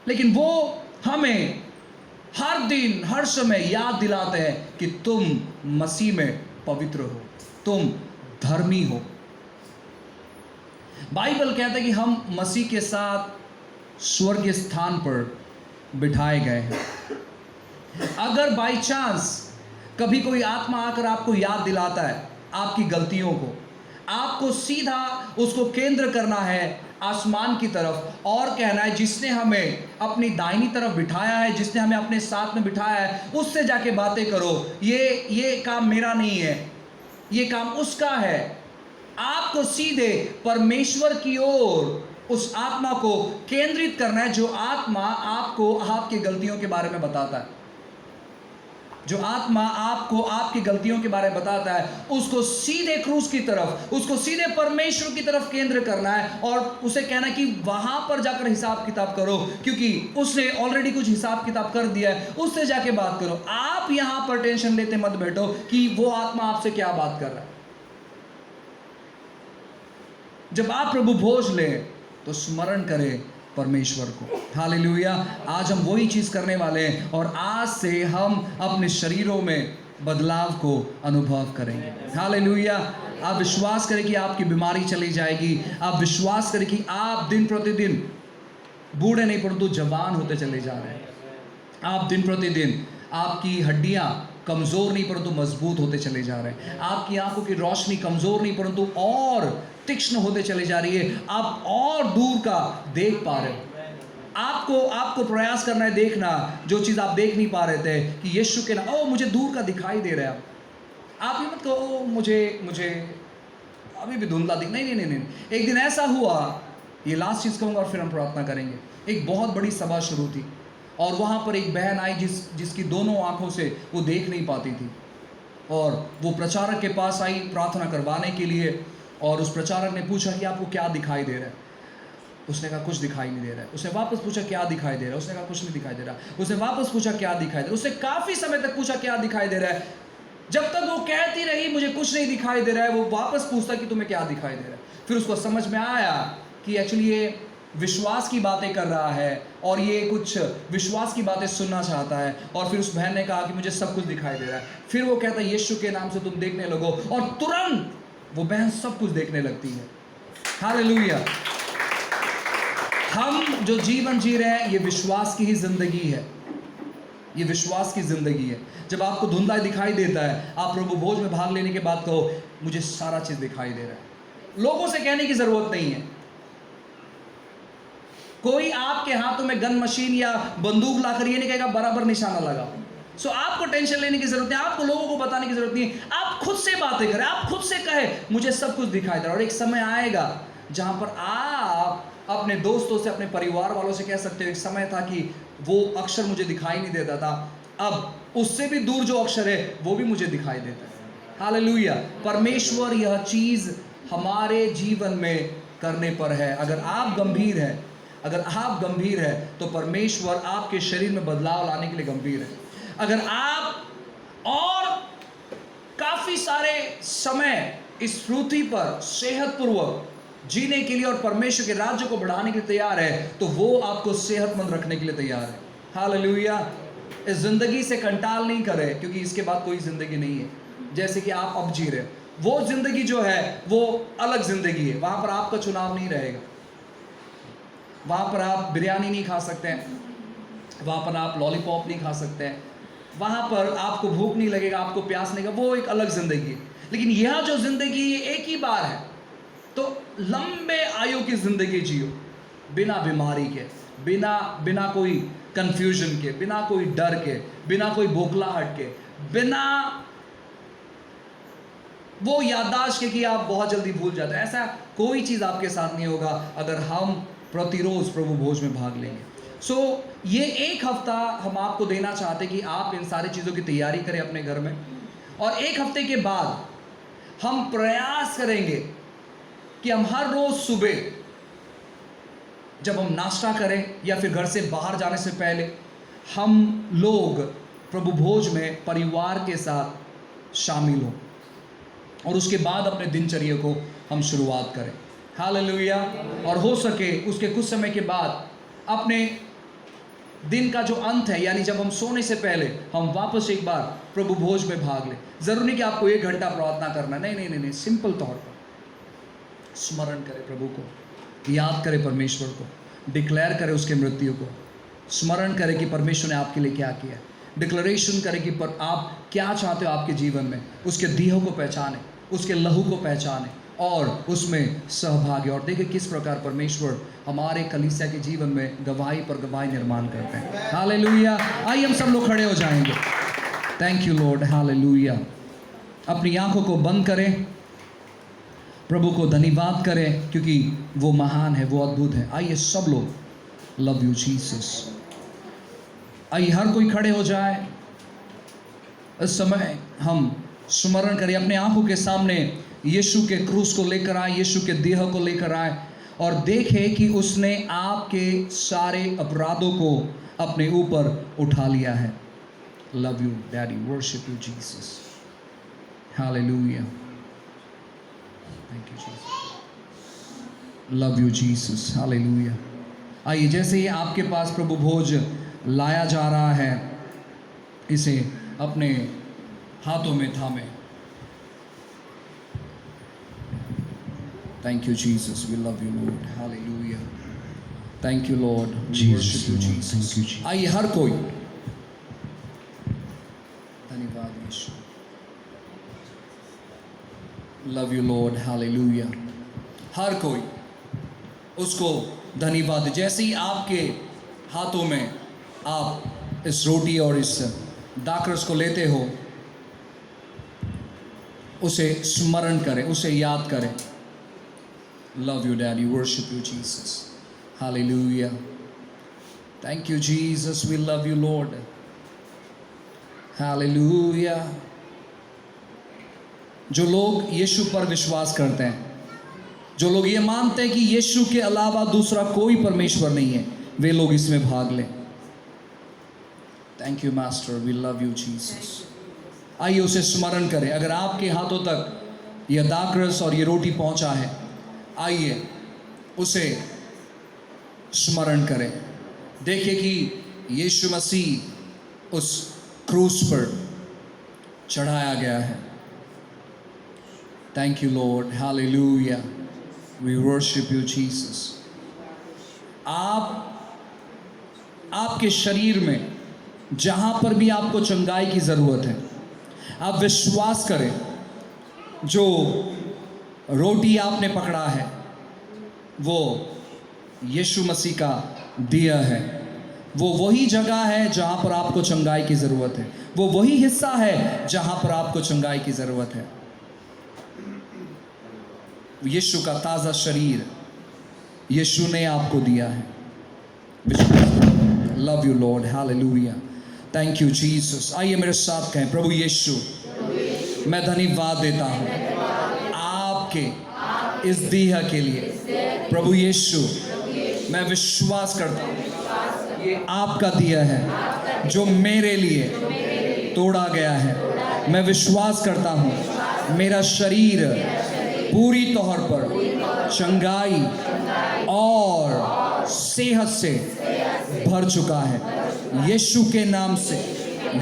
लेकिन वो हमें हर दिन हर समय याद दिलाते हैं कि तुम मसीह में पवित्र हो, तुम धर्मी हो। बाइबल कहता है कि हम मसीह के साथ स्वर्गीय स्थान पर बिठाए गए हैं। अगर बाई चांस कभी कोई आत्मा आकर आपको याद दिलाता है आपकी गलतियों को, आपको सीधा उसको केंद्र करना है आसमान की तरफ और कहना है, जिसने हमें अपनी दाहिनी तरफ बिठाया है, जिसने हमें अपने साथ में बिठाया है, उससे जाके बातें करो। ये काम मेरा नहीं है, ये काम उसका है। आपको सीधे परमेश्वर की ओर उस आत्मा को केंद्रित करना है, जो आत्मा आपको आपकी गलतियों के बारे में बताता है, जो आत्मा आपको आपकी गलतियों के बारे में बताता है, उसको सीधे क्रूस की तरफ, उसको सीधे परमेश्वर की तरफ केंद्र करना है और उसे कहना है कि वहां पर जाकर हिसाब किताब करो, क्योंकि उसने ऑलरेडी कुछ हिसाब किताब कर दिया है, उससे जाके बात करो। आप यहां पर टेंशन लेते मत बैठो कि वो आत्मा आपसे क्या बात कर रहा है। जब आप प्रभु भोज लें तो स्मरण करें परमेश्वर को। हालेलुया। आज हम वही चीज करने वाले हैं और आज से हम अपने शरीरों में बदलाव को अनुभव करेंगे। हालेलुया। आप विश्वास करें कि आपकी बीमारी चली जाएगी। आप विश्वास करें कि आप दिन प्रतिदिन बूढ़े नहीं परंतु जवान होते चले जा रहे हैं। आप दिन प्रतिदिन आपकी हड्डियां कमजोर नहीं परंतु मजबूत होते चले जा रहे हैं। आपकी आंखों की रोशनी कमजोर नहीं परंतु और तीक्ष्ण होते चले जा रही है। आप और दूर का देख पा रहे हो। आपको प्रयास करना है देखना जो चीज आप देख नहीं पा रहे थे, कि यीशु के नाम, ओ मुझे दूर का दिखाई दे रहा है। आप ये मत कहो मुझे अभी भी धुंधला दिख, नहीं। एक दिन ऐसा हुआ, ये लास्ट चीज कहूंगा और फिर हम प्रार्थना करेंगे। एक बहुत बड़ी सभा शुरू थी और वहां पर एक बहन आई जिसकी दोनों आंखों से वो देख नहीं पाती थी, और वो प्रचारक के पास आई प्रार्थना करवाने के लिए, और उस प्रचारक ने पूछा कि आपको क्या दिखाई दे रहा है। उसने कहा कुछ दिखाई नहीं दे रहा है। उसने वापस पूछा क्या दिखाई दे रहा है। उसने कहा कुछ नहीं दिखाई दे रहा। उसने वापस पूछा क्या दिखाई दे रहा है। उसने काफी समय तक पूछा क्या दिखाई दे रहा है। जब तक वो कहती रही मुझे कुछ नहीं दिखाई दे रहा है, वो वापस पूछता कि तुम्हें क्या दिखाई दे रहा है। फिर उसको समझ में आया कि एक्चुअली ये विश्वास की बातें कर रहा है और ये कुछ विश्वास की बातें सुनना चाहता है। और फिर उस बहन ने कहा कि मुझे सब कुछ दिखाई दे रहा है। फिर वो कहता है यीशु के नाम से तुम देखने लगो, और तुरंत वो बहन सब कुछ देखने लगती है। हालेलुया। हम जो जीवन जी रहे हैं ये विश्वास की ही जिंदगी है, ये विश्वास की जिंदगी है। जब आपको धुंधला दिखाई देता है, आप प्रभु भोज में भाग लेने के बाद कहो मुझे सारा चीज दिखाई दे रहा है। लोगों से कहने की जरूरत नहीं है। कोई आपके हाथों में गन मशीन या बंदूक लाकर ये नहीं कहेगा बराबर निशाना लगाओ। सो आपको टेंशन लेने की जरूरत नहीं, आपको लोगों को बताने की जरूरत नहीं। आप खुद से बातें करें, आप खुद से कहे मुझे सब कुछ दिखाई दे रहा है। और एक समय आएगा जहां पर आप अपने दोस्तों से, अपने परिवार वालों से कह सकते हो, एक समय था कि वो अक्षर मुझे दिखाई नहीं देता था, अब उससे भी दूर जो अक्षर है वो भी मुझे दिखाई देता है। हालेलुया। परमेश्वर यह चीज हमारे जीवन में करने पर है। अगर आप गंभीर हैं, अगर आप गंभीर है तो परमेश्वर आपके शरीर में बदलाव लाने के लिए गंभीर है। अगर आप और काफी सारे समय इस पृथ्वी पर सेहतपूर्वक जीने के लिए और परमेश्वर के राज्य को बढ़ाने के लिए तैयार है, तो वो आपको सेहतमंद रखने के लिए तैयार है। हालेलुया। इस जिंदगी से कंटाल नहीं करे, क्योंकि इसके बाद कोई जिंदगी नहीं है जैसे कि आप अब जी रहे। वो जिंदगी जो है वो अलग जिंदगी है। वहां पर आपका चुनाव नहीं रहेगा। वहां पर आप बिरयानी नहीं खा सकते हैं, वहां पर आप लॉलीपॉप नहीं खा सकते हैं, वहां पर आपको भूख नहीं लगेगा, आपको प्यास नहीं लगेगा। वो एक अलग जिंदगी है। लेकिन यह जो जिंदगी ये एक ही बार है, तो लंबे आयु की जिंदगी जियो, बिना बीमारी के, बिना कोई कंफ्यूजन के, बिना कोई डर के, बिना कोई बौखलाहट के, बिना वो याददाश्त के कि आप बहुत जल्दी भूल जाते हैं। ऐसा कोई चीज आपके साथ नहीं होगा अगर हम प्रतिरोज प्रभु भोज में भाग लेंगे। सो ये एक हफ्ता हम आपको देना चाहते हैं कि आप इन सारी चीज़ों की तैयारी करें अपने घर में, और एक हफ्ते के बाद हम प्रयास करेंगे कि हम हर रोज सुबह जब हम नाश्ता करें या फिर घर से बाहर जाने से पहले हम लोग प्रभु भोज में परिवार के साथ शामिल हो और उसके बाद अपने दिनचर्या को हम शुरुआत करें। हालेलुया। और हो सके उसके कुछ समय के बाद अपने दिन का जो अंत है, यानी जब हम सोने से पहले हम वापस एक बार प्रभु भोज में भाग लें। ज़रूरी नहीं कि आपको 1 घंटा प्रार्थना करना, नहीं नहीं नहीं नहीं, सिंपल तौर पर स्मरण करें प्रभु को, याद करें परमेश्वर को, डिक्लेयर करें उसके मृत्यु को, स्मरण करें कि परमेश्वर ने आपके लिए क्या किया, डिक्लेरेशन करें कि पर आप क्या चाहते हो आपके जीवन में, उसके दीहों को पहचानें, उसके लहू को पहचानें और उसमें सहभागी। और देखिए किस प्रकार परमेश्वर हमारे कलीसिया के जीवन में गवाही पर गवाही निर्माण करते हैं। हालेलुया। आइए हम सब लोग खड़े हो जाएंगे। Thank you Lord. हालेलुया। अपनी आंखों को बंद करें, प्रभु को धन्यवाद करें क्योंकि वो महान है, वो अद्भुत है। आइए सब लोग, लव यू जीसस। आइए हर कोई खड़े हो जाए। इस समय हम स्मरण करें, अपने आंखों के सामने यीशु के क्रूस को लेकर आए, यीशु के देह को लेकर आए और देखें कि उसने आपके सारे अपराधों को अपने ऊपर उठा लिया है। Love you daddy, worship you Jesus. Hallelujah. Thank you Jesus. Love you Jesus. Hallelujah. आइए जैसे ही आपके पास प्रभु भोज लाया जा रहा है, इसे अपने हाथों में थामे। Thank you, Jesus. We love you, Lord. Hallelujah. Thank you, Lord. We worship you, Jesus. Thank you, Jesus. आइए हर कोई, धन्यवाद यीशु। Love you, Lord. Hallelujah. हर कोई उसको धन्यवाद। जैसे ही आपके हाथों में आप इस रोटी और इस दाखरस को लेते हो, उसे स्मरण करें, उसे याद करें। Love you, Daddy. Worship you, Jesus. Hallelujah. Thank you, Jesus. We love you, Lord. Hallelujah. जो लोग यीशु पर विश्वास करते हैं, जो लोग ये मानते हैं कि यीशु के अलावा दूसरा कोई परमेश्वर नहीं है, वे लोग इसमें भाग लें। Thank you, Master. We love you, Jesus. आइए उसे स्मरण करें। अगर आपके हाथों तक यह दाखरस और ये रोटी पहुंचा है, आइए उसे स्मरण करें। देखिए कि यीशु मसीह उस क्रूस पर चढ़ाया गया है। Thank you Lord. Hallelujah. We worship you Jesus. आपके शरीर में जहां पर भी आपको चंगाई की जरूरत है, आप विश्वास करें, जो रोटी आपने पकड़ा है वो यीशु मसीह का दिया है। वो वही जगह है जहां पर आपको चंगाई की ज़रूरत है, वो वही हिस्सा है जहां पर आपको चंगाई की ज़रूरत है। यीशु का ताज़ा शरीर यीशु ने आपको दिया है। Love you Lord. Hallelujah. Thank you Jesus. आइए मेरे साथ कहें, प्रभु यीशु, मैं धन्यवाद देता हूँ आपके इस दीहा के लिए। प्रभु यीशु, मैं विश्वास करता हूँ ये आपका दिया है जो मेरे लिए तोड़ा गया है। मैं विश्वास करता हूँ मेरा शरीर पूरी तौर पर चंगाई और सेहत से भर चुका है। यीशु के नाम से,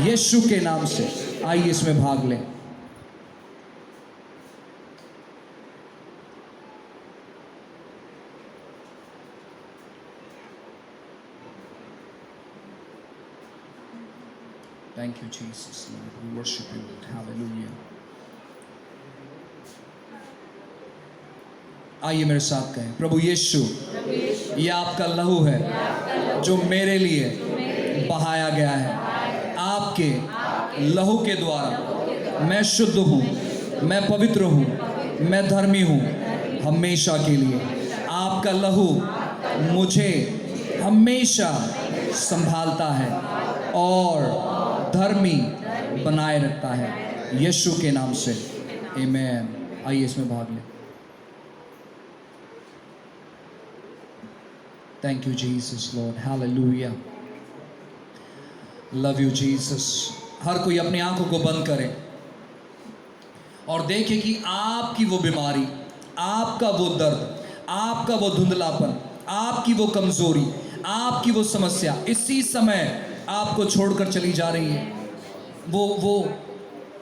यीशु के नाम से। आइए इसमें भाग लें। Thank you, Jesus. Lord, we worship you. Hallelujah. आइए मेरे साथ कहें, प्रभु यीशु, ये आपका लहू है जो मेरे लिए बहाया गया है। आपके लहू के द्वारा मैं शुद्ध हूँ, मैं पवित्र हूँ, मैं धर्मी हूँ हमेशा के लिए। आपका लहू मुझे हमेशा संभालता है और धर्मी बनाए रखता है। यीशु के नाम से आमीन। आइए इसमें भाग लें। Thank you Jesus lord. Hallelujah. Love you Jesus. हर कोई अपनी आंखों को बंद करें और देखे कि आपकी वो बीमारी, आपका वो दर्द, आपका वो धुंधलापन, आपकी वो कमजोरी, आपकी वो समस्या इसी समय आपको छोड़कर चली जा रही है। वो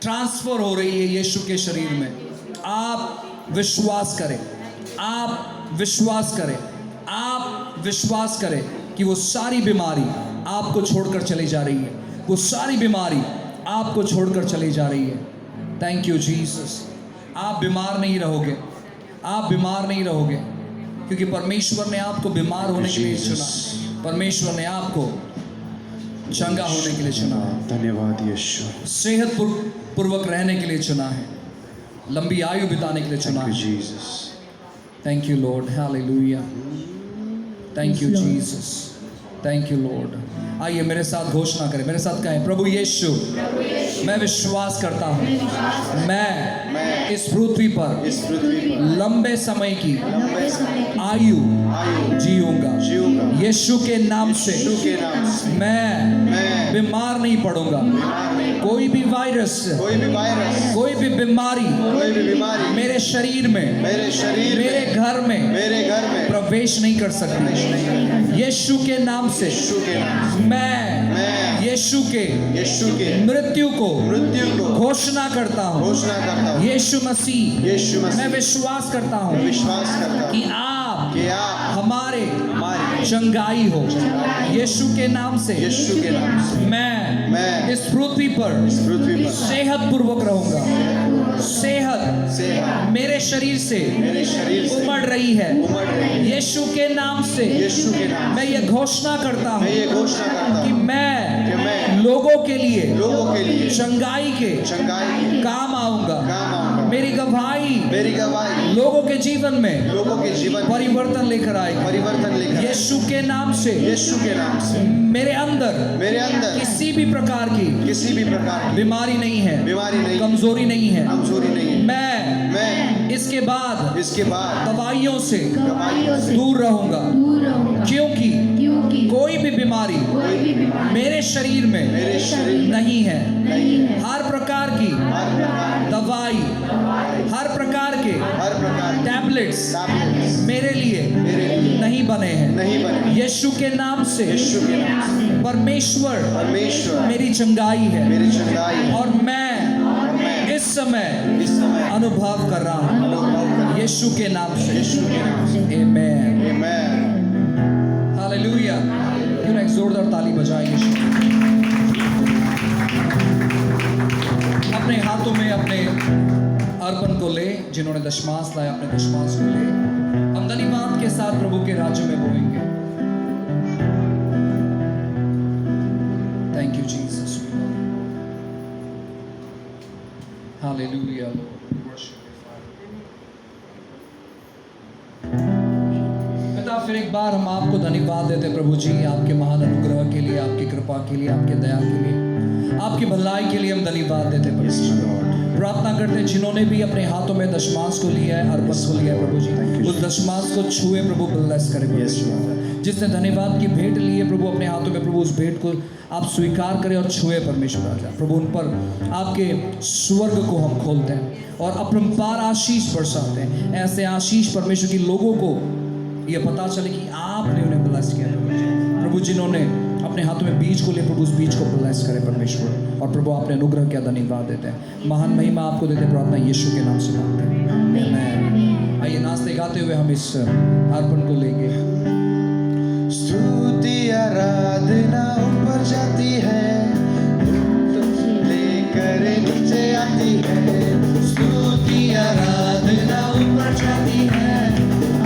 ट्रांसफर हो रही है यीशु के शरीर में। आप विश्वास करें, आप विश्वास करें, आप विश्वास करें कि वो सारी बीमारी आपको छोड़कर चली जा रही है, वो सारी बीमारी आपको छोड़कर चली जा रही है। Thank you Jesus. आप बीमार नहीं रहोगे, आप बीमार नहीं रहोगे, क्योंकि परमेश्वर ने आपको बीमार होने के लिए चुना, परमेश्वर ने आपको चंगा होने के लिए चुना है, धन्यवाद यीशु। सेहत पूर्वक रहने के लिए चुना है, लंबी आयु बिताने के लिए चुना थैंक यू है। Jesus. Thank you Lord, hallelujah. Thank you Jesus, thank you Lord. आइए मेरे साथ घोषणा करें, मेरे साथ कहें, प्रभु यीशु मैं विश्वास करता हूँ मैं इस पृथ्वी पर लंबे समय की आयु जीऊंगा। यीशु के नाम से मैं बीमार नहीं पड़ूंगा। कोई भी वायरस, कोई भी बीमारी मेरे शरीर में, मेरे घर में प्रवेश नहीं कर सकती। यीशु के नाम से मैं यीशु के मृत्यु को घोषणा करता हूँ। यीशु मसीह मैं विश्वास करता हूँ कि आप हमारे चंगाई हो। यीशु के नाम से मैं इस पृथ्वी पर सेहत पूर्वक रहूंगा। सेहत मेरे शरीर से उमड़ रही है। यीशु के नाम से मैं ये घोषणा करता हूँ कि मैं लोगों के लिए चंगाई के काम आऊंगा। मेरी गवाही लोगों के जीवन में परिवर्तन लेकर आएगी। यीशु के नाम से मेरे अंदर किसी भी प्रकार की बीमारी नहीं है, कमजोरी नहीं है। मैं इसके बाद दवाइयों से दूर रहूंगा, क्योंकि कोई भी बीमारी मेरे शरीर में नहीं है। हर प्रकार की दवाई, हर प्रकार के टैबलेट्स मेरे लिए नहीं बने हैं। यीशु के नाम से परमेश्वर मेरी चंगाई है, और मैं इस समय अनुभव कर रहा हूँ यीशु के नाम से। आमेन, हालेलुया। क्यों ना एक जोरदार ताली बजाएंगे। अपने हाथों में अपने अर्पण को ले, जिन्होंने दशमांश लाया अपने दशमांश को ले, हम धन्यवाद के साथ प्रभु के राज्य में बोएंगे। Thank you Jesus, hallelujah. पिता, फिर एक बार हम आपको धन्यवाद देते प्रभु जी, आपके महान अनुग्रह के लिए, आपकी कृपा के लिए, आपके दया के लिए, आपकी भलाई के लिए हम धन्यवाद देते प्रभु जी। प्रार्थना करते हैं जिन्होंने भी अपने हाथों में दशमांश को लिया है, अर्पण को लिया है प्रभु जी, उस दशमांश को छुए प्रभु, ब्लेस करें प्रभु। जिसने धन्यवाद की भेंट ली है प्रभु अपने हाथों में, प्रभु उस भेंट को आप स्वीकार करें और छुए परमेश्वर राजा। प्रभु उन पर आपके स्वर्ग को हम खोलते हैं और अपरंपार आशीष बरसाते हैं। ऐसे आशीष परमेश्वर की लोगों को ये पता चले कि आपने उन्हें ब्लेस किया प्रभु। जिन्होंने अपने हाथों में बीज को लिए प्रभु, उस बीज को ब्लेस करें परमेश्वर। और प्रभु आपने अनुग्रह किया, धन्यवाद देते हैं। महान महिमा आपको देते, प्रार्थना यीशु के नाम से मांगते हैं, आमीन। आइए नाचते गाते हुए हम इस अर्पण को लेंगे। स्तुति आराधना ऊपर जाती है, लेकर नीचे आती है। स्तुति आराधना ऊपर जाती है,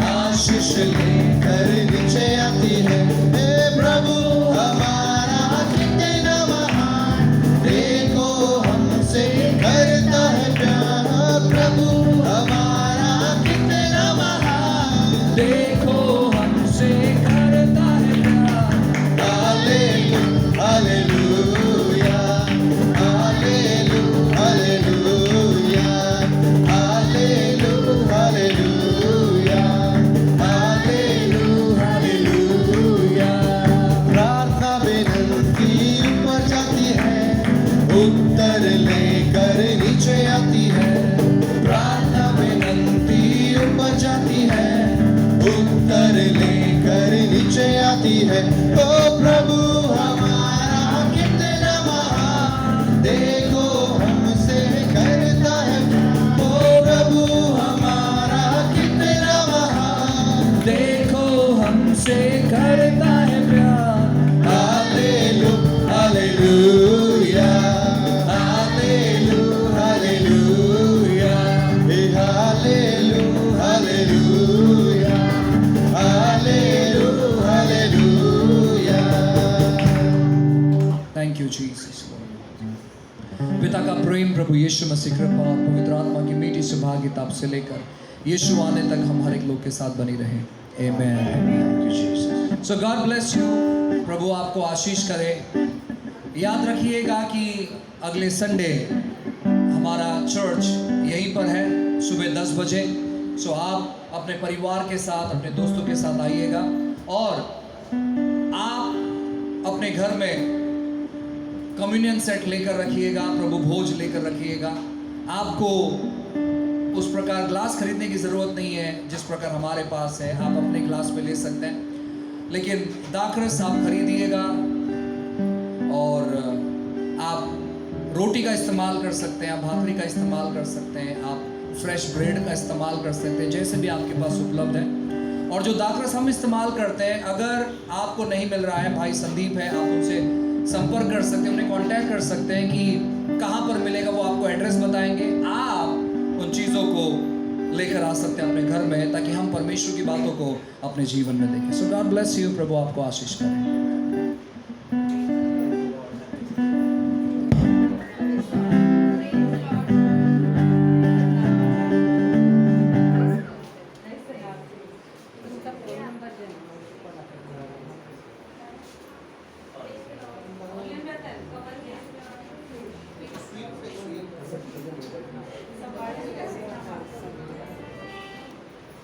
आशीष लेकर नीचे आती है। हे प्रभु हमारा कितना महान, देखो हमसे करता है प्यार। प्रभु हमारा कितना महान, देखो हमसे करता है प्यार। Hallelujah, hallelujah, hallelujah, hallelujah, hallelujah, hallelujah, hallelujah. प्रार्थना विनती ऊपर जाती है, उत्तर लेकर नीचे आती है। You Jesus. पिता का प्रेम, प्रभु यीशु मसीह कृपा और पवित्र आत्मा की मीठी सुभागिता आप से लेकर यीशु आने तक हम हर एक लोग के साथ बनी रहे। आमेन। सो गॉड ब्लेस यू। प्रभु आपको आशीष करे। याद रखिएगा कि अगले संडे हमारा चर्च यहीं पर है सुबह 10 बजे। सो आप अपने परिवार के साथ, अपने दोस्तों के साथ आइएगा और आप अपने घर में कम्युनियन सेट लेकर रखिएगा, प्रभु भोज लेकर रखिएगा। आपको उस प्रकार ग्लास खरीदने की ज़रूरत नहीं है जिस प्रकार हमारे पास है, आप अपने ग्लास में ले सकते हैं, लेकिन दाखरस आप खरीदिएगा और आप रोटी का इस्तेमाल कर सकते हैं, आप भाकरी का इस्तेमाल कर सकते हैं, आप फ्रेश ब्रेड का इस्तेमाल कर सकते हैं, जैसे भी आपके पास उपलब्ध है। और जो दाखरस हम इस्तेमाल करते हैं, अगर आपको नहीं मिल रहा है, भाई संदीप है, आप उनसे संपर्क कर सकते हैं, उन्हें कांटेक्ट कर सकते हैं कि कहाँ पर मिलेगा, वो आपको एड्रेस बताएंगे। आप उन चीज़ों को लेकर आ सकते हैं अपने घर में, ताकि हम परमेश्वर की बातों को अपने जीवन में देखें। सो गॉड ब्लेस यू। प्रभु आपको आशीष करें।